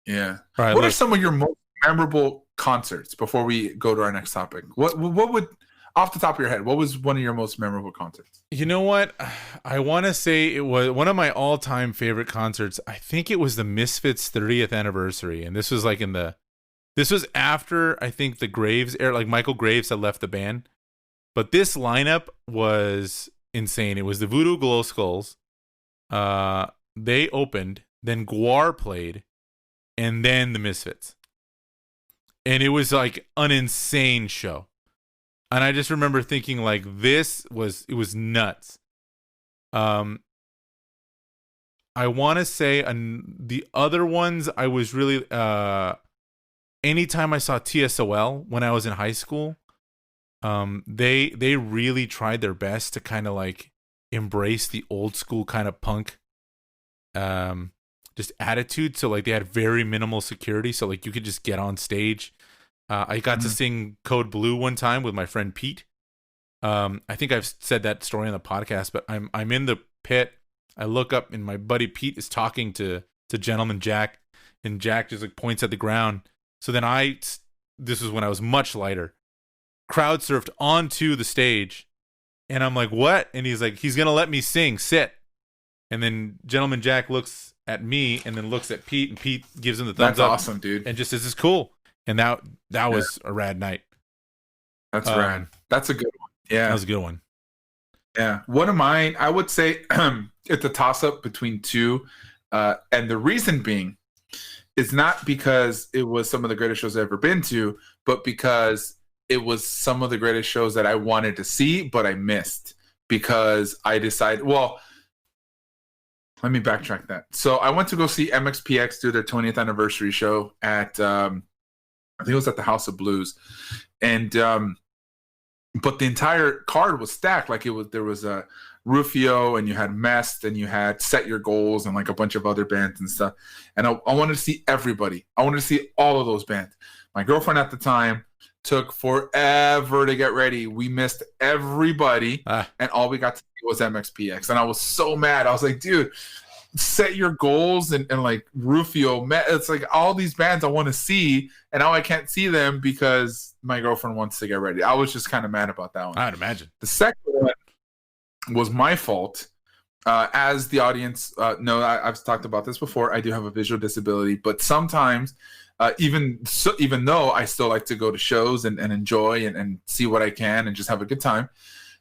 Yeah. Right, what are some of your most memorable concerts before we go to our next topic? What would, off the top of your head, what was one of your most memorable concerts? You know what? I want to say it was one of my all-time favorite concerts. I think it was the Misfits 30th anniversary, and this was like this was after, I think, the Graves era, like Michael Graves had left the band. But this lineup was insane. It was the Voodoo Glow Skulls. They opened, then Gwar played, and then the Misfits. And it was like an insane show. And I just remember thinking like it was nuts. I want to say the other ones I was really anytime I saw TSOL when I was in high school, they really tried their best to kind of like embrace the old school kind of punk just attitude. So like they had very minimal security, so like you could just get on stage. I got to sing Code Blue one time with my friend Pete. I think I've said that story on the podcast, but I'm in the pit. I look up and my buddy Pete is talking to Gentleman Jack, and Jack just like points at the ground. So then this was when I was much lighter, crowd surfed onto the stage And I'm like, what? And he's like, he's going to let me sing, sit. And then Gentleman Jack looks at me and then looks at Pete, and Pete gives him the thumbs up. That's awesome, dude. And just says, "This is cool." And that was a rad night. That's rad. That's a good one. Yeah. That was a good one. Yeah. One of mine, I would say it's a toss-up between two. And the reason being is not because it was some of the greatest shows I've ever been to, but because it was some of the greatest shows that I wanted to see, but I missed because I decided, well, let me backtrack that. So I went to go see MXPX do their 20th anniversary show at, I think it was at the House of Blues. And, but the entire card was stacked. Like there was a Rufio, and you had Mest, and you had Set Your Goals, and like a bunch of other bands and stuff. And I wanted to see everybody. I wanted to see all of those bands. My girlfriend at the time took forever to get ready. We missed everybody, and all we got to see was MXPX. And I was so mad. I was like, dude, Set Your Goals and like Rufio. It's like all these bands I want to see, and now I can't see them because my girlfriend wants to get ready. I was just kind of mad about that one. I'd imagine. The second one was my fault. As the audience know, I've talked about this before. I do have a visual disability, but sometimes, even though I still like to go to shows and enjoy and see what I can and just have a good time,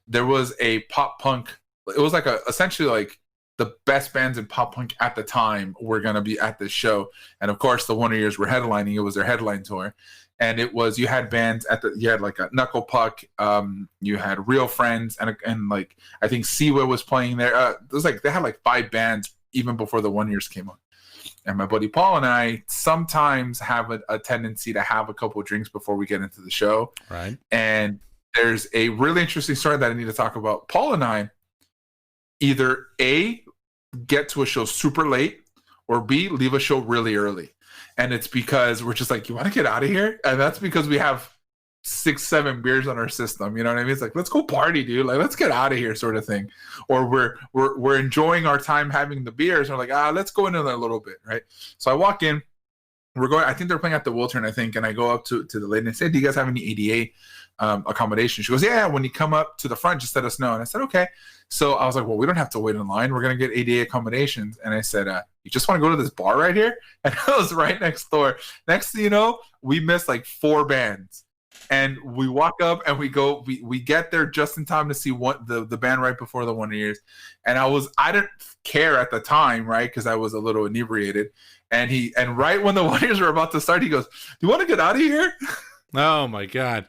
there was a pop punk. It was like essentially like the best bands in pop punk at the time were going to be at this show. And of course, the Wonder Years were headlining. It was their headline tour. And it was, you had bands you had like a Knuckle Puck, you had Real Friends, and like, I think Seaway was playing there. It was like, they had like 5 bands even before the Wonder Years came on. And my buddy Paul and I sometimes have a tendency to have a couple of drinks before we get into the show. Right. And there's a really interesting story that I need to talk about. Paul and I either A, get to a show super late, or B, leave a show really early. And it's because we're just like, you want to get out of here? And that's because we have 6-7 beers on our system. You know what I mean? It's like, let's go party, dude. Like, let's get out of here, sort of thing. Or we're enjoying our time having the beers. And we're like, let's go into that a little bit, right? So I walk in. We're going. I think they're playing at the Wiltern, I think. And I go up to the lady and I say, "Do you guys have any ADA accommodation?" She goes, "Yeah. When you come up to the front, just let us know." And I said, "Okay." So I was like, "Well, we don't have to wait in line. We're gonna get ADA accommodations." And I said, "You just want to go to this bar right here?" And it was right next door. Next thing you know, we missed like 4 bands. And we walk up and we go. We get there just in time to see the band right before the Wonder Years. And I didn't care at the time, right? Because I was a little inebriated. And right when the Wonder Years were about to start, he goes, "Do you want to get out of here?" Oh my God.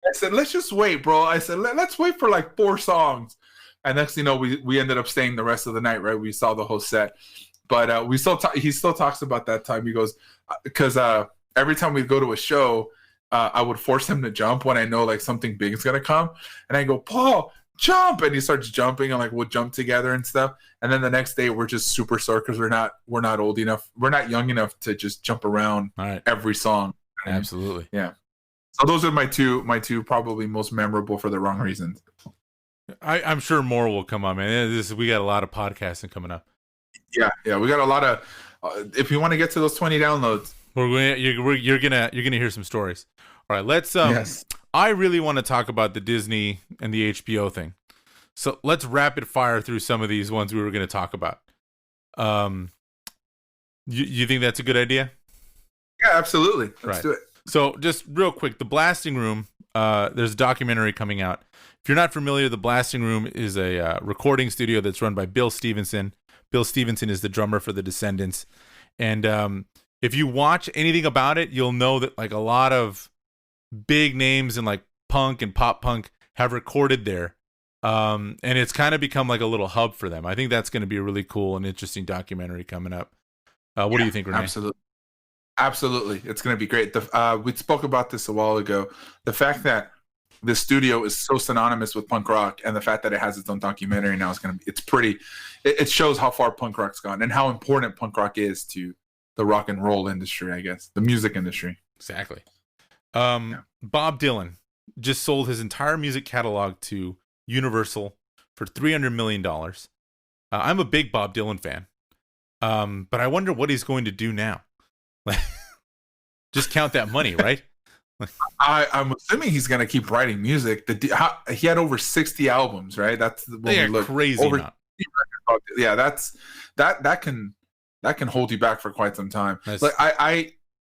I said, "Let's just wait, bro." I said, let's wait for like 4 songs. And next thing you know, we ended up staying the rest of the night, right? We saw the whole set. But he still talks about that time. He goes, because every time we go to a show, I would force him to jump when I know like something big is going to come. And I go, "Paul, jump." And he starts jumping, and like we'll jump together and stuff. And then the next day we're just super sore because we're not old enough. We're not young enough to just jump around every song. Absolutely. Yeah. So those are my two probably most memorable for the wrong reasons. I'm sure more will come on, man. We got a lot of podcasting coming up. Yeah, we got a lot of. If you want to get to those 20 downloads, you're gonna hear some stories. All right, let's. Yes. I really want to talk about the Disney and the HBO thing. So let's rapid fire through some of these ones we were going to talk about. You think that's a good idea? Yeah, absolutely. Let's do it. So just real quick, The Blasting Room. There's a documentary coming out. If you're not familiar, The Blasting Room is a recording studio that's run by Bill Stevenson. Bill Stevenson is the drummer for The Descendants. And if you watch anything about it, you'll know that like a lot of big names in like punk and pop punk have recorded there. And it's kind of become like a little hub for them. I think that's going to be a really cool and interesting documentary coming up. What do you think, Renee? Absolutely. It's going to be great. We spoke about this a while ago. The fact that the studio is so synonymous with punk rock, and the fact that it has its own documentary now it shows how far punk rock's gone and how important punk rock is to the rock and roll industry, I guess, the music industry. Exactly. Bob Dylan just sold his entire music catalog to Universal for $300 million. I'm a big Bob Dylan fan. But I wonder what he's going to do now. Just count that money, right? I'm assuming he's gonna keep writing music. He had over 60 albums, right? That's when Yeah, we look crazy over. amount. Yeah, that can hold you back for quite some time. Nice. Like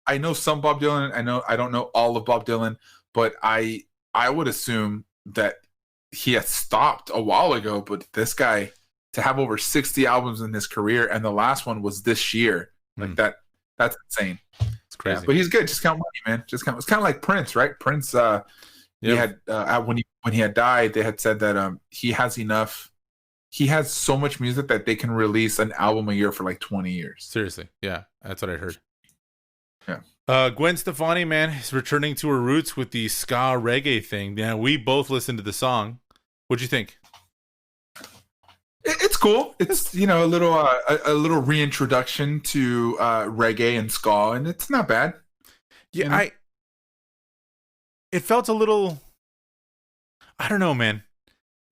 I know some Bob Dylan. I don't know all of Bob Dylan, but I would assume that he had stopped a while ago. But this guy, to have over 60 albums in his career, and the last one was this year, like that's insane. It's crazy. Yeah, but he's good. Just count money, man. Just count. It's kind of like Prince, right? Prince, he had when he had died, they had said that he has enough. He has so much music that they can release an album a year for like 20 years. Seriously, yeah, that's what I heard. Yeah. Gwen Stefani, man, is returning to her roots with the ska reggae thing. Yeah, we both listened to the song. What'd you think? It's cool. It's a little reintroduction to reggae and ska, and it's not bad. Yeah, it felt a little. I don't know, man.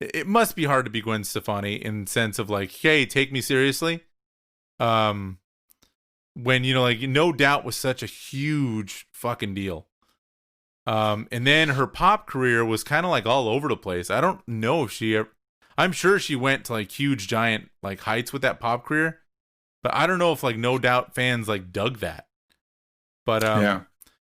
It must be hard to be Gwen Stefani in the sense of like, hey, take me seriously. When like No Doubt was such a huge fucking deal. And then her pop career was kind of like all over the place. I don't know if I'm sure she went to like huge giant like heights with that pop career, but I don't know if like No Doubt fans like dug that. But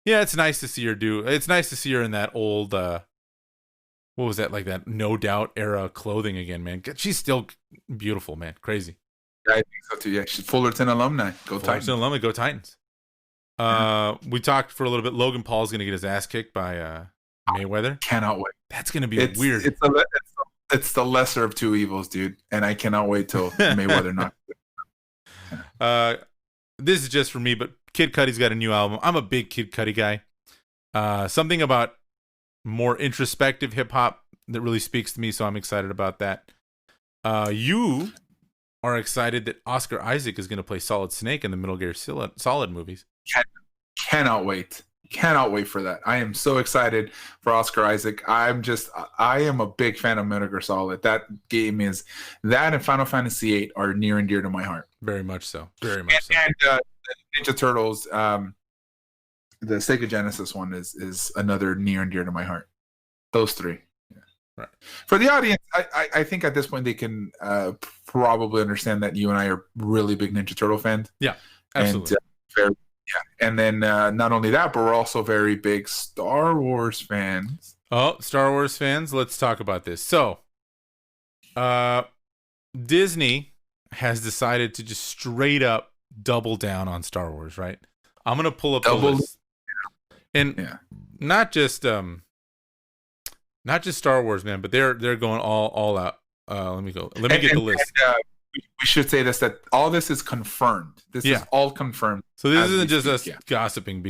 yeah, it's nice to see her it's nice to see her in that old what was that, like that No Doubt era clothing again, man. She's still beautiful, man. Crazy. Yeah, I think so too. Yeah, she's Fullerton alumni. Go Titans. Fullerton alumni. Go Titans. We talked for a little bit. Logan Paul's going to get his ass kicked by Mayweather. Cannot wait. That's going to be weird. It's the lesser of two evils, dude. And I cannot wait till Mayweather knocks it. This is just for me, but Kid Cudi's got a new album. I'm a big Kid Cudi guy. Something about more introspective hip hop that really speaks to me, so I'm excited about that. You are excited that Oscar Isaac is going to play Solid Snake in the Metal Gear Solid movies. Cannot wait. Cannot wait for that. I am so excited for Oscar Isaac. I am a big fan of Metal Gear Solid. That game and Final Fantasy VIII are near and dear to my heart. Very much so. Very much so. And Ninja Turtles, the Sega Genesis one is another near and dear to my heart. Those three. Yeah. Right. For the audience, I think at this point they can probably understand that you and I are really big Ninja Turtle fans. Yeah, absolutely. And then not only that, but we're also very big Star Wars fans. Oh, Star Wars fans, let's talk about this. So, Disney has decided to just straight up double down on Star Wars, right? I'm going to pull up the list. And not just Star Wars, man, but they're going all out. Let me get the list. We should say this, that all this is confirmed. This is all confirmed. So this isn't just us gossiping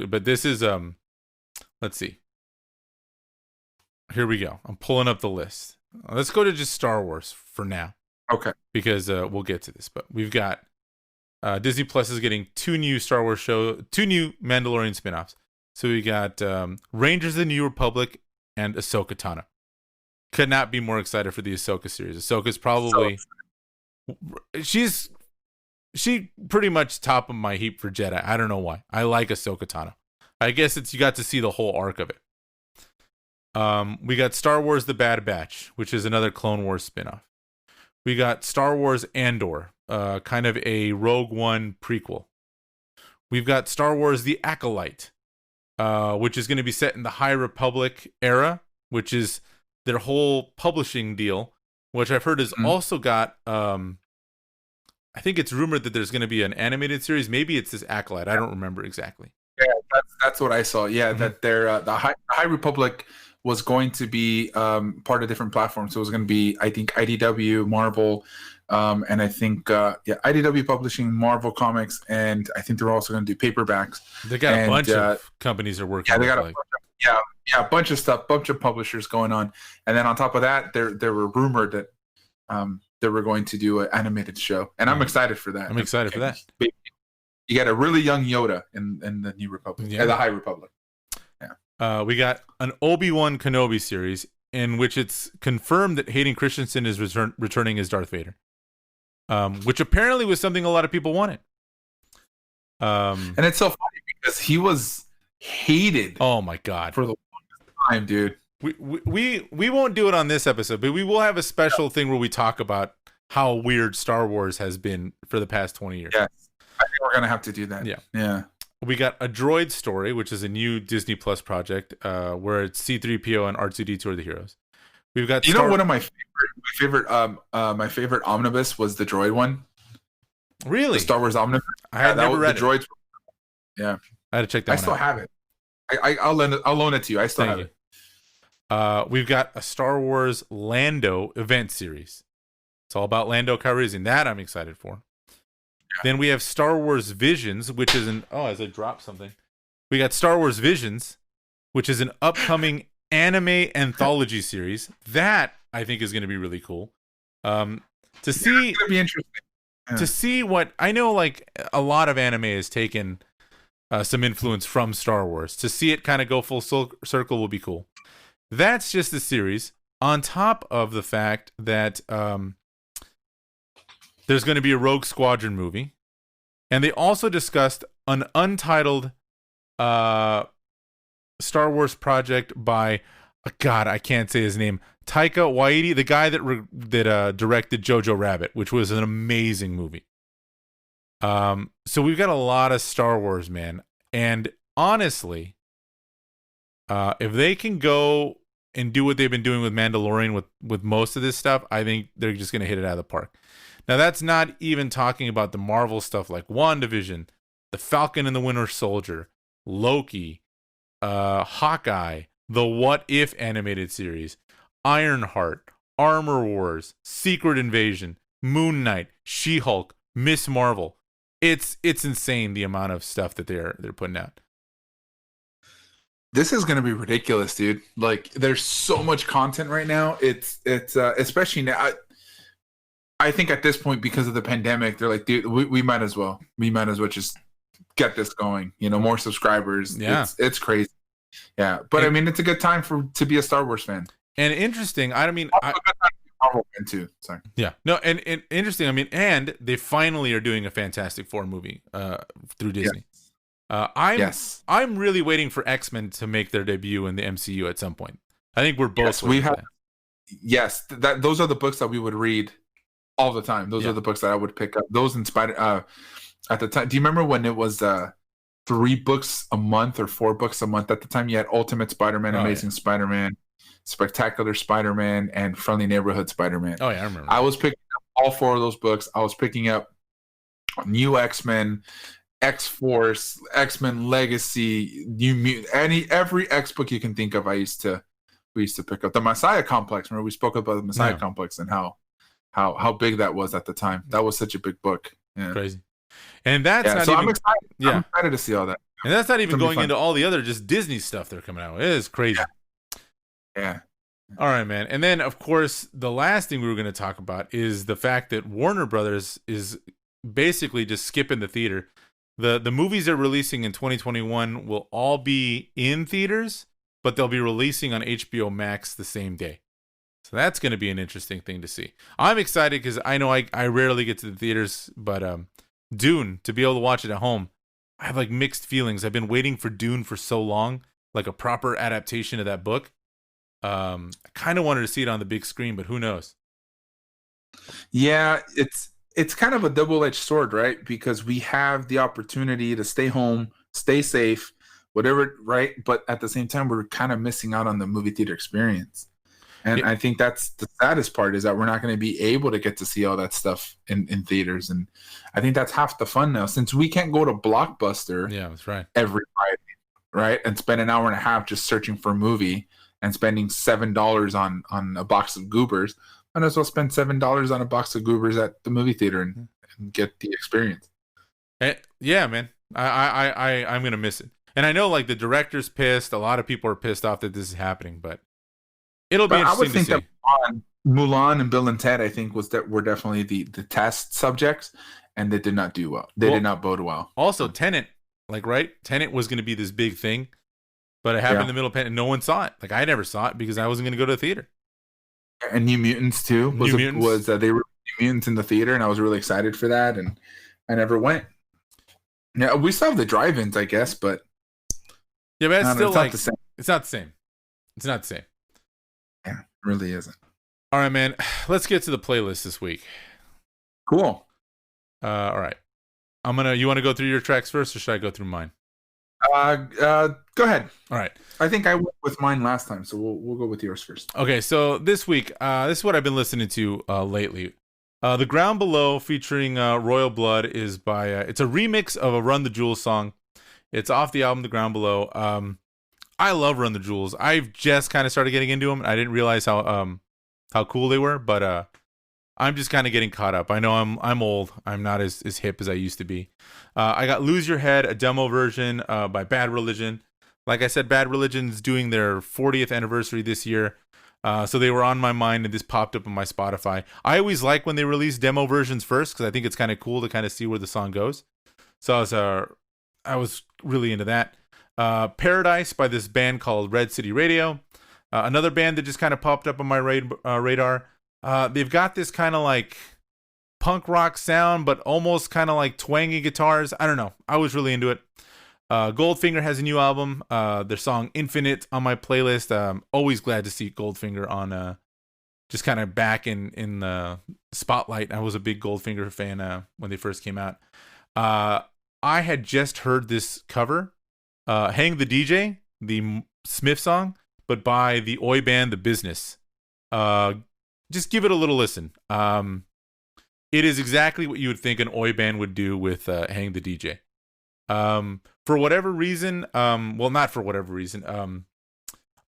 but this is let's see. Here we go. I'm pulling up the list. Let's go to just Star Wars for now. Okay. Because we'll get to this, but we've got Disney Plus is getting two new Mandalorian spin-offs. So we got Rangers of the New Republic and Ahsoka Tano. Could not be more excited for the Ahsoka series. Ahsoka's probably she pretty much top of my heap for Jedi. I don't know why. I like Ahsoka Tano. I guess you got to see the whole arc of it. We got Star Wars The Bad Batch, which is another Clone Wars spinoff. We got Star Wars Andor, kind of a Rogue One prequel. We've got Star Wars The Acolyte, which is going to be set in the High Republic era, which is their whole publishing deal, which I've heard has also got, I think it's rumored that there's going to be an animated series. Maybe it's this Acolyte. I don't remember exactly. Yeah, that's what I saw. Yeah, that they're the High Republic was going to be part of different platforms. So it was going to be, I think, IDW, Marvel, and I think IDW publishing Marvel Comics, and I think they're also going to do paperbacks. They got a bunch of companies are working. Yeah, they got a bunch of stuff, bunch of publishers going on, and then on top of that, there were rumored that they were going to do an animated show, and I'm excited for that. I'm excited for that. You got a really young Yoda in the New Republic, the High Republic. Yeah. We got an Obi-Wan Kenobi series in which it's confirmed that Hayden Christensen is returning as Darth Vader, which apparently was something a lot of people wanted. And it's so funny because he was hated Oh my god. for the longest time, dude. We won't do it on this episode, but we will have a special thing where we talk about how weird Star Wars has been for the past 20 years. Yes. I think we're gonna have to do that. Yeah. Yeah. We got A Droid Story, which is a new Disney Plus project, where it's C-3PO and R2-D2 are the heroes. We've got one of my favorite omnibus was the droid one. Really? The Star Wars omnibus. I had never read the droids. Yeah. I had to check that one out. I still have it. I'll loan it to you. I still have it. We've got a Star Wars Lando event series. It's all about Lando Calrissian. That I'm excited for. Yeah. Then we have Star Wars Visions, which is as I drop something. We got Star Wars Visions, which is an upcoming anime anthology series. That I think is going to be really cool. To see, it's going to be interesting. Yeah. To see what I know, like a lot of anime has taken some influence from Star Wars. To see it kind of go full circle will be cool. That's just the series. On top of the fact that there's going to be a Rogue Squadron movie, and they also discussed an untitled Star Wars project by God, I can't say his name. Taika Waititi, the guy that directed Jojo Rabbit, which was an amazing movie. So we've got a lot of Star Wars, man. And honestly, if they can go and do what they've been doing with Mandalorian with most of this stuff, I think they're just going to hit it out of the park. Now, that's not even talking about the Marvel stuff like WandaVision, The Falcon and the Winter Soldier, Loki, Hawkeye, the What If animated series, Ironheart, Armor Wars, Secret Invasion, Moon Knight, She-Hulk, Miss Marvel. It's insane the amount of stuff that they're putting out. This is going to be ridiculous, dude. Like, there's so much content right now. It's especially now. I think at this point, because of the pandemic, they're like, dude, we might as well just get this going. You know, more subscribers. Yeah, it's crazy. Yeah, but I mean, it's a good time to be a Star Wars fan. And interesting. I mean, also a good time to be a Marvel fan too. Sorry. Yeah, no, and interesting. I mean, and they finally are doing a Fantastic Four movie through Disney. Yes. I'm really waiting for X-Men to make their debut in the MCU at some point. I think we're both. Yes, we have. Yes, those are the books that we would read all the time. Those are the books that I would pick up. Those in Spider at the time. Do you remember when it was 3 books a month or 4 books a month? At the time, you had Ultimate Spider-Man, Amazing Spider-Man, Spectacular Spider-Man, and Friendly Neighborhood Spider-Man. Oh yeah, I remember. I was picking up all 4 of those books. I was picking up New X-Men, X-Force, X-Men Legacy, New Mutant, every X book you can think of. We used to pick up the Messiah Complex. Remember we spoke about the Messiah Complex and how big that was at the time. That was such a big book. Yeah. Crazy. And that's not so even, I'm excited. Yeah. I'm excited to see all that. And that's not even going into all the other just Disney stuff they're coming out with. It is crazy. Yeah. All right, man. And then, of course, the last thing we were going to talk about is the fact that Warner Brothers is basically just skipping the theater. The movies they're releasing in 2021 will all be in theaters, but they'll be releasing on HBO Max the same day. So that's going to be an interesting thing to see. I'm excited because I know I rarely get to the theaters, but Dune, to be able to watch it at home, I have like mixed feelings. I've been waiting for Dune for so long, like a proper adaptation of that book. I kind of wanted to see it on the big screen, but who knows? Yeah, it's kind of a double-edged sword, right? Because we have the opportunity to stay home, stay safe, whatever, right? But at the same time, we're kind of missing out on the movie theater experience. And I think that's the saddest part, is that we're not going to be able to get to see all that stuff in theaters. And I think that's half the fun now, since we can't go to Blockbuster that's right. every Friday, right? And spend an hour and a half just searching for a movie and spending $7 on a box of goobers. Might as well spend $7 on a box of goobers at the movie theater and get the experience. Yeah, man. I'm going to miss it. And I know like the director's pissed. A lot of people are pissed off that this is happening, but it'll be interesting. I would think that Mulan and Bill and Ted, I think, were definitely the test subjects, and they did not do well. They did not bode well. Also, Tenet, Tenet was going to be this big thing, but it happened in the middle of and no one saw it. Like I never saw it because I wasn't going to go to the theater. And New Mutants too they were New Mutants in the theater, and I was really excited for that, and I never went. Yeah, we still have the drive-ins, I guess, but Yeah, but it's still It's not like the same. it's not the same. It's not the same. Yeah, it really isn't. All right, man. Let's get to the playlist this week. Cool. All right. You want to go through your tracks first, or should I go through mine? Go ahead. All right. I think I went with mine last time, so we'll go with yours first. Okay, so this week, this is what I've been listening to lately. The Ground Below featuring Royal Blood is by it's a remix of a Run the Jewels song. It's off the album The Ground Below. I love Run the Jewels. I've just kind of started getting into them. I didn't realize how cool they were, but I'm just kind of getting caught up. I know I'm old. I'm not as hip as I used to be. I got Lose Your Head, a demo version by Bad Religion. Like I said, Bad Religion's doing their 40th anniversary this year. So they were on my mind, and this popped up on my Spotify. I always like when they release demo versions first, because I think it's kind of cool to kind of see where the song goes. So I was really into that. Paradise by this band called Red City Radio. Another band that just kind of popped up on my radar. They've got this kind of like punk rock sound, but almost kind of like twangy guitars. I don't know. I was really into it. Goldfinger has a new album. Their song Infinite on my playlist. Always glad to see Goldfinger on just kind of back in the spotlight. I was a big Goldfinger fan when they first came out. I had just heard this cover, Hang the DJ, the Smith song, but by the Oi band The Business. Just give it a little listen. It is exactly what you would think an Oi band would do with Hang the DJ. For whatever reason, well, not for whatever reason,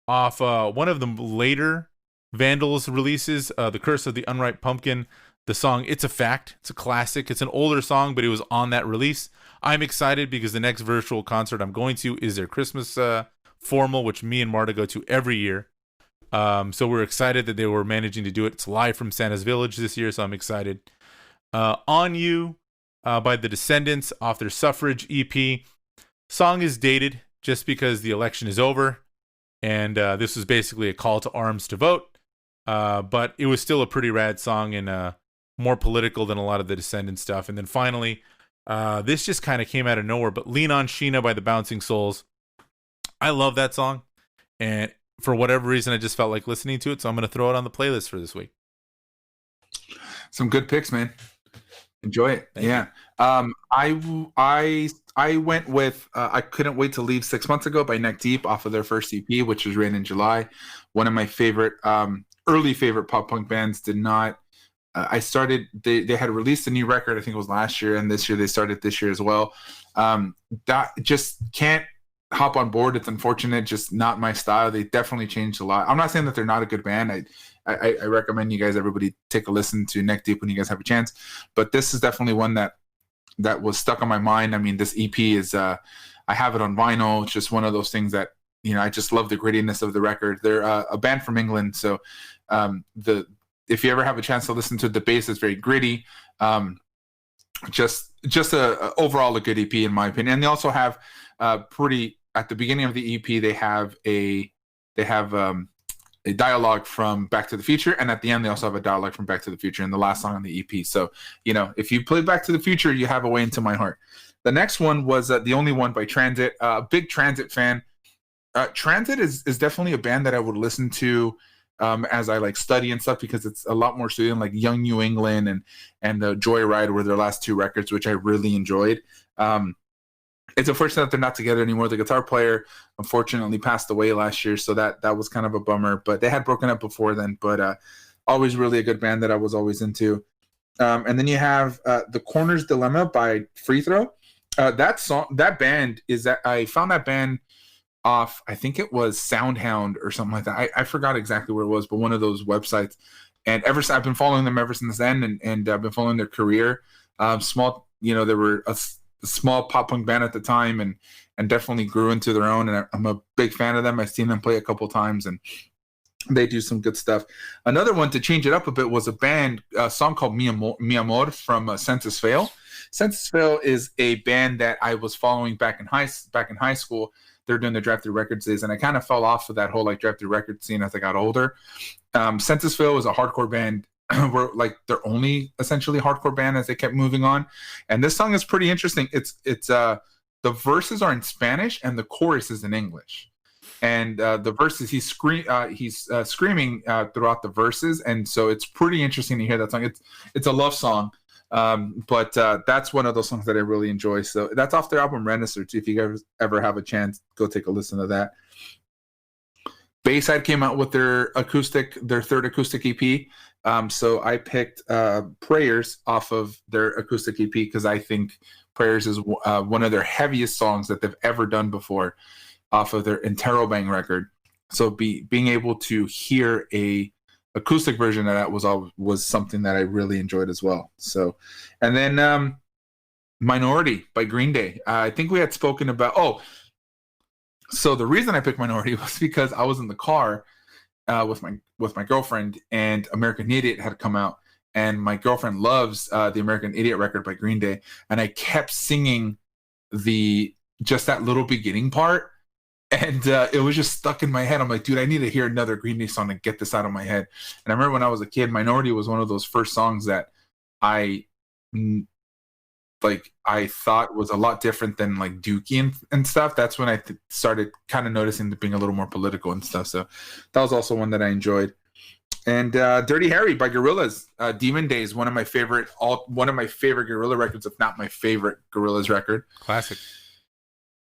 off one of the later Vandals releases, The Curse of the Unripe Pumpkin, the song It's a Fact. It's a classic. It's an older song, but it was on that release. I'm excited because the next virtual concert I'm going to is their Christmas formal, which me and Marta go to every year. So we're excited that they were managing to do it. It's live from Santa's Village this year, so I'm excited. On You by The Descendants off their Suffrage EP. Song is dated just because the election is over, and this was basically a call to arms to vote. But it was still a pretty rad song and more political than a lot of the Descendants stuff. And then finally, this just kind of came out of nowhere, but Lean on Sheena by the Bouncing Souls. I love that song, and for whatever reason, I just felt like listening to it, so I'm going to throw it on the playlist for this week. Some good picks, man. Enjoy it. Thank you. I went with I Couldn't Wait to Leave 6 months ago by Neck Deep off of their first EP, which was written in July. One of my favorite, early favorite pop punk bands. Did not. They had released a new record, I think it was last year, and this year they started this year as well. That just can't hop on board. It's unfortunate, just not my style. They definitely changed a lot. I'm not saying that they're not a good band. I recommend you guys, everybody, take a listen to Neck Deep when you guys have a chance. But this is definitely one that was stuck on my mind. I mean, this EP is I have it on vinyl. It's just one of those things that, I just love the grittiness of the record. They're a band from England, so if you ever have a chance to listen to it, the bass is very gritty. Just overall a good EP in my opinion. And they also have at the beginning of the EP they have a dialogue from Back to the Future, and at the end they also have a dialogue from Back to the Future in the last song on the EP. So if you play Back to the Future, you have A Way Into My Heart. The next one was The Only One by Transit. Big Transit fan. Transit is definitely a band that I would listen to as I study and stuff, because it's a lot more soothing, like Young New England and Joyride were their last two records, which I really enjoyed. It's unfortunate that they're not together anymore. The guitar player unfortunately passed away last year, so that was kind of a bummer. But they had broken up before then. But always really a good band that I was always into. And then you have The Corner's Dilemma by Free Throw. That band is that I found that band off, I think it was Soundhound or something like that. I forgot exactly where it was, but one of those websites. And I've been following them ever since then, and I've been following their career. Small, they were a small pop punk band at the time, and definitely grew into their own. And I'm a big fan of them. I've seen them play a couple times, and they do some good stuff. Another one to change it up a bit was a song called Mi Amor from Census Fail. Census Fail is a band that I was following back in high school. They're doing the Drafted Records days, and I kind of fell off of that whole Drafted Records scene as I got older. Census Fail was a hardcore band. Were their only essentially hardcore band as they kept moving on, and this song is pretty interesting. It's the verses are in Spanish and the chorus is in English. And the verses, he's screaming throughout the verses, and so it's pretty interesting to hear that song. It's a love song, but that's one of those songs that I really enjoy. So that's off their album Renaissance. If you guys ever have a chance, go take a listen to that. Bayside came out with their third acoustic EP. So I picked Prayers off of their acoustic EP because I think Prayers is one of their heaviest songs that they've ever done before, off of their Interrobang record. So being able to hear a acoustic version of that was something that I really enjoyed as well. So, and then Minority by Green Day. I think we had spoken about. So the reason I picked Minority was because I was in the car with my girlfriend, and American Idiot had come out, and my girlfriend loves the American Idiot record by Green Day, and I kept singing just that little beginning part. And it was just stuck in my head. I'm like, dude, I need to hear another Green Day song to get this out of my head. And I remember when I was a kid, Minority was one of those first songs that I thought was a lot different than like Dookie and stuff. That's when I started kind of noticing it being a little more political and stuff. So that was also one that I enjoyed. And Dirty Harry by Gorillaz, Demon Days, one of my favorite Gorilla records, if not my favorite Gorillaz record. Classic.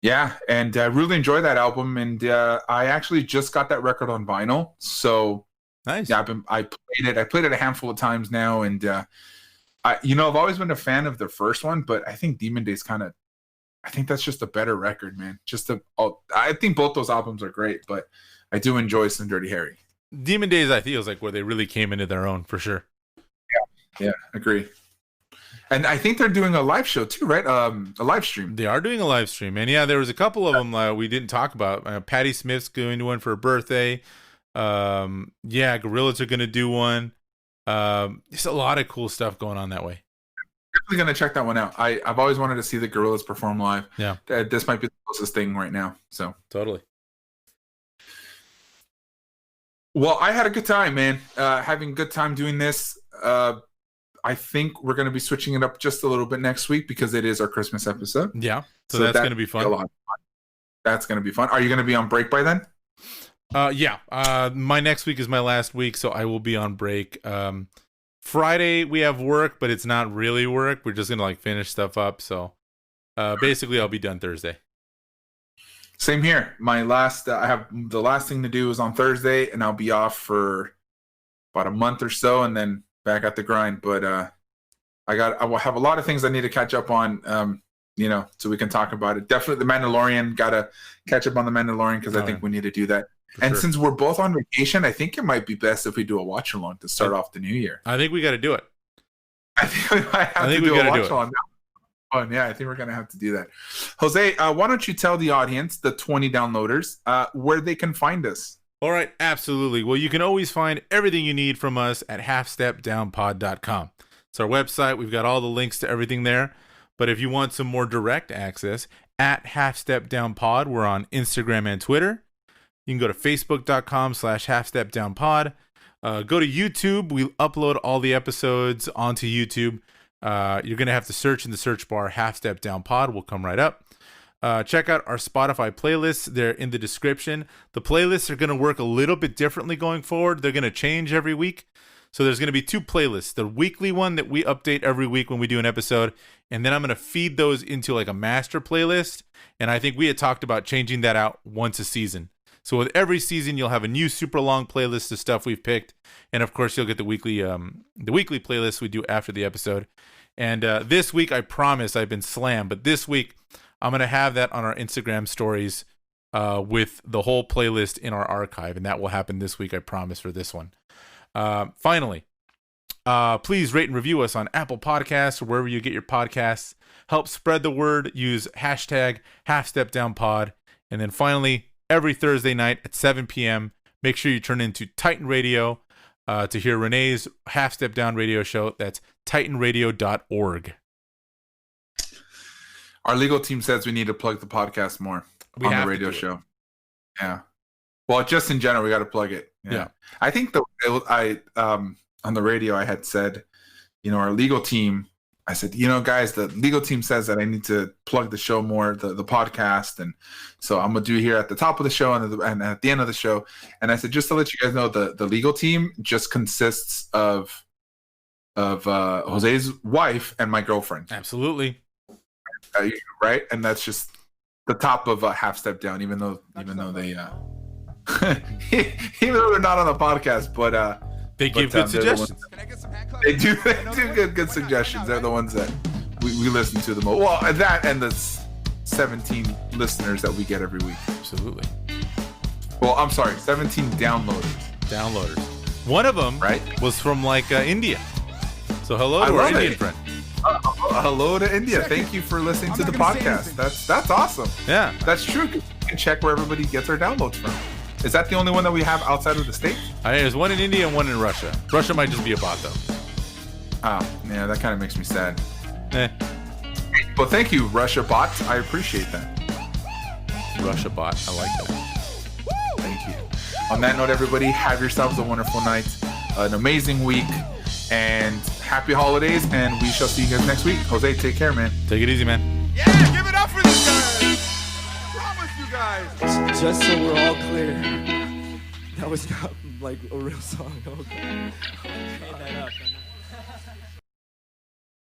Yeah, and I really enjoyed that album, and I actually just got that record on vinyl. So nice. Yeah, I played it a handful of times now, and I've always been a fan of the first one, but I think Demon Days I think that's just a better record, man. I think both those albums are great, but I do enjoy some Dirty Harry. Demon Days, I feel, is like where they really came into their own, for sure. Yeah, agree. And I think they're doing a live show too, right? A live stream. They are doing a live stream. And yeah, there was a couple of them we didn't talk about. Patti Smith's going to one for her birthday. Gorillaz are going to do one. There's a lot of cool stuff going on that way. Definitely going to check that one out. I've always wanted to see the Gorillaz perform live. Yeah. This might be the closest thing right now. So totally. Well, I had a good time, man. Having a good time doing this. I think we're going to be switching it up just a little bit next week because it is our Christmas episode. Yeah, so that's going to be fun. That's going to be fun. Are you going to be on break by then? Yeah. My next week is my last week, so I will be on break. Friday we have work, but it's not really work. We're just going to finish stuff up. So basically, I'll be done Thursday. Same here. I have the last thing to do is on Thursday, and I'll be off for about a month or so, and then back at the grind. But I will have a lot of things I need to catch up on, so we can talk about it. Definitely the Mandalorian, gotta catch up on the Mandalorian because I think we need to do that. And since we're both on vacation, I think it might be best if we do a watch along to start off the new year. I think we got to do it. I think we might have to do a watch along. Yeah, I think we're gonna have to do that. Jose, why don't you tell the audience, the 20 downloaders, where they can find us? All right, absolutely. Well, you can always find everything you need from us at halfstepdownpod.com. It's our website. We've got all the links to everything there. But if you want some more direct access, at halfstepdownpod, we're on Instagram and Twitter. You can go to facebook.com/halfstepdownpod. Go to YouTube. We upload all the episodes onto YouTube. You're going to have to search in the search bar, Half Step Down Pod. We'll come right up. Check out our Spotify playlists. They're in the description. The playlists are going to work a little bit differently going forward. They're going to change every week. So there's going to be two playlists. The weekly one that we update every week when we do an episode. And then I'm going to feed those into a master playlist. And I think we had talked about changing that out once a season. So with every season, you'll have a new super long playlist of stuff we've picked. And of course, you'll get the weekly playlist we do after the episode. And this week, I promise I've been slammed. But this week, I'm going to have that on our Instagram stories with the whole playlist in our archive. And that will happen this week, I promise, for this one. Finally, please rate and review us on Apple Podcasts or wherever you get your podcasts. Help spread the word. Use hashtag HalfStepDownPod. And then finally, every Thursday night at 7 p.m., make sure you turn into Titan Radio to hear Renee's Half Step Down radio show. That's titanradio.org. Our legal team says we need to plug the podcast more on the radio show. Yeah. Well, just in general, we got to plug it. Yeah. I think on the radio, I had said, our legal team I said, you know, guys, the legal team says that I need to plug the show more, the podcast, and so I'm gonna do here at the top of the show and at the end of the show. And I said, just to let you guys know, the legal team just consists of Jose's wife and my girlfriend. Absolutely. Right, and that's just the top of a half step down. Even though they even though they're not on the podcast, but they give good suggestions. They do good suggestions. They're the ones that we listen to the most. Well, that and the 17 listeners that we get every week. Absolutely. Well, I'm sorry, 17 downloaders. One of them was from India. So hello to our Indian friend. Hello to India. Thank you for listening to the podcast. That's awesome. Yeah, that's true. You can check where everybody gets their downloads from. Is that the only one that we have outside of the States? There's one in India and one in Russia. Russia might just be a bot, though. Oh, yeah, that kind of makes me sad. Well, thank you, Russia bot. I appreciate that. Russia bot. I like that. Thank you. On that note, everybody, have yourselves a wonderful night, an amazing week, and happy holidays, and we shall see you guys next week. Jose, take care, man. Take it easy, man. Yeah, give it up for these guys. I promise you guys. Just so we're all clear, that was not like a real song. Okay.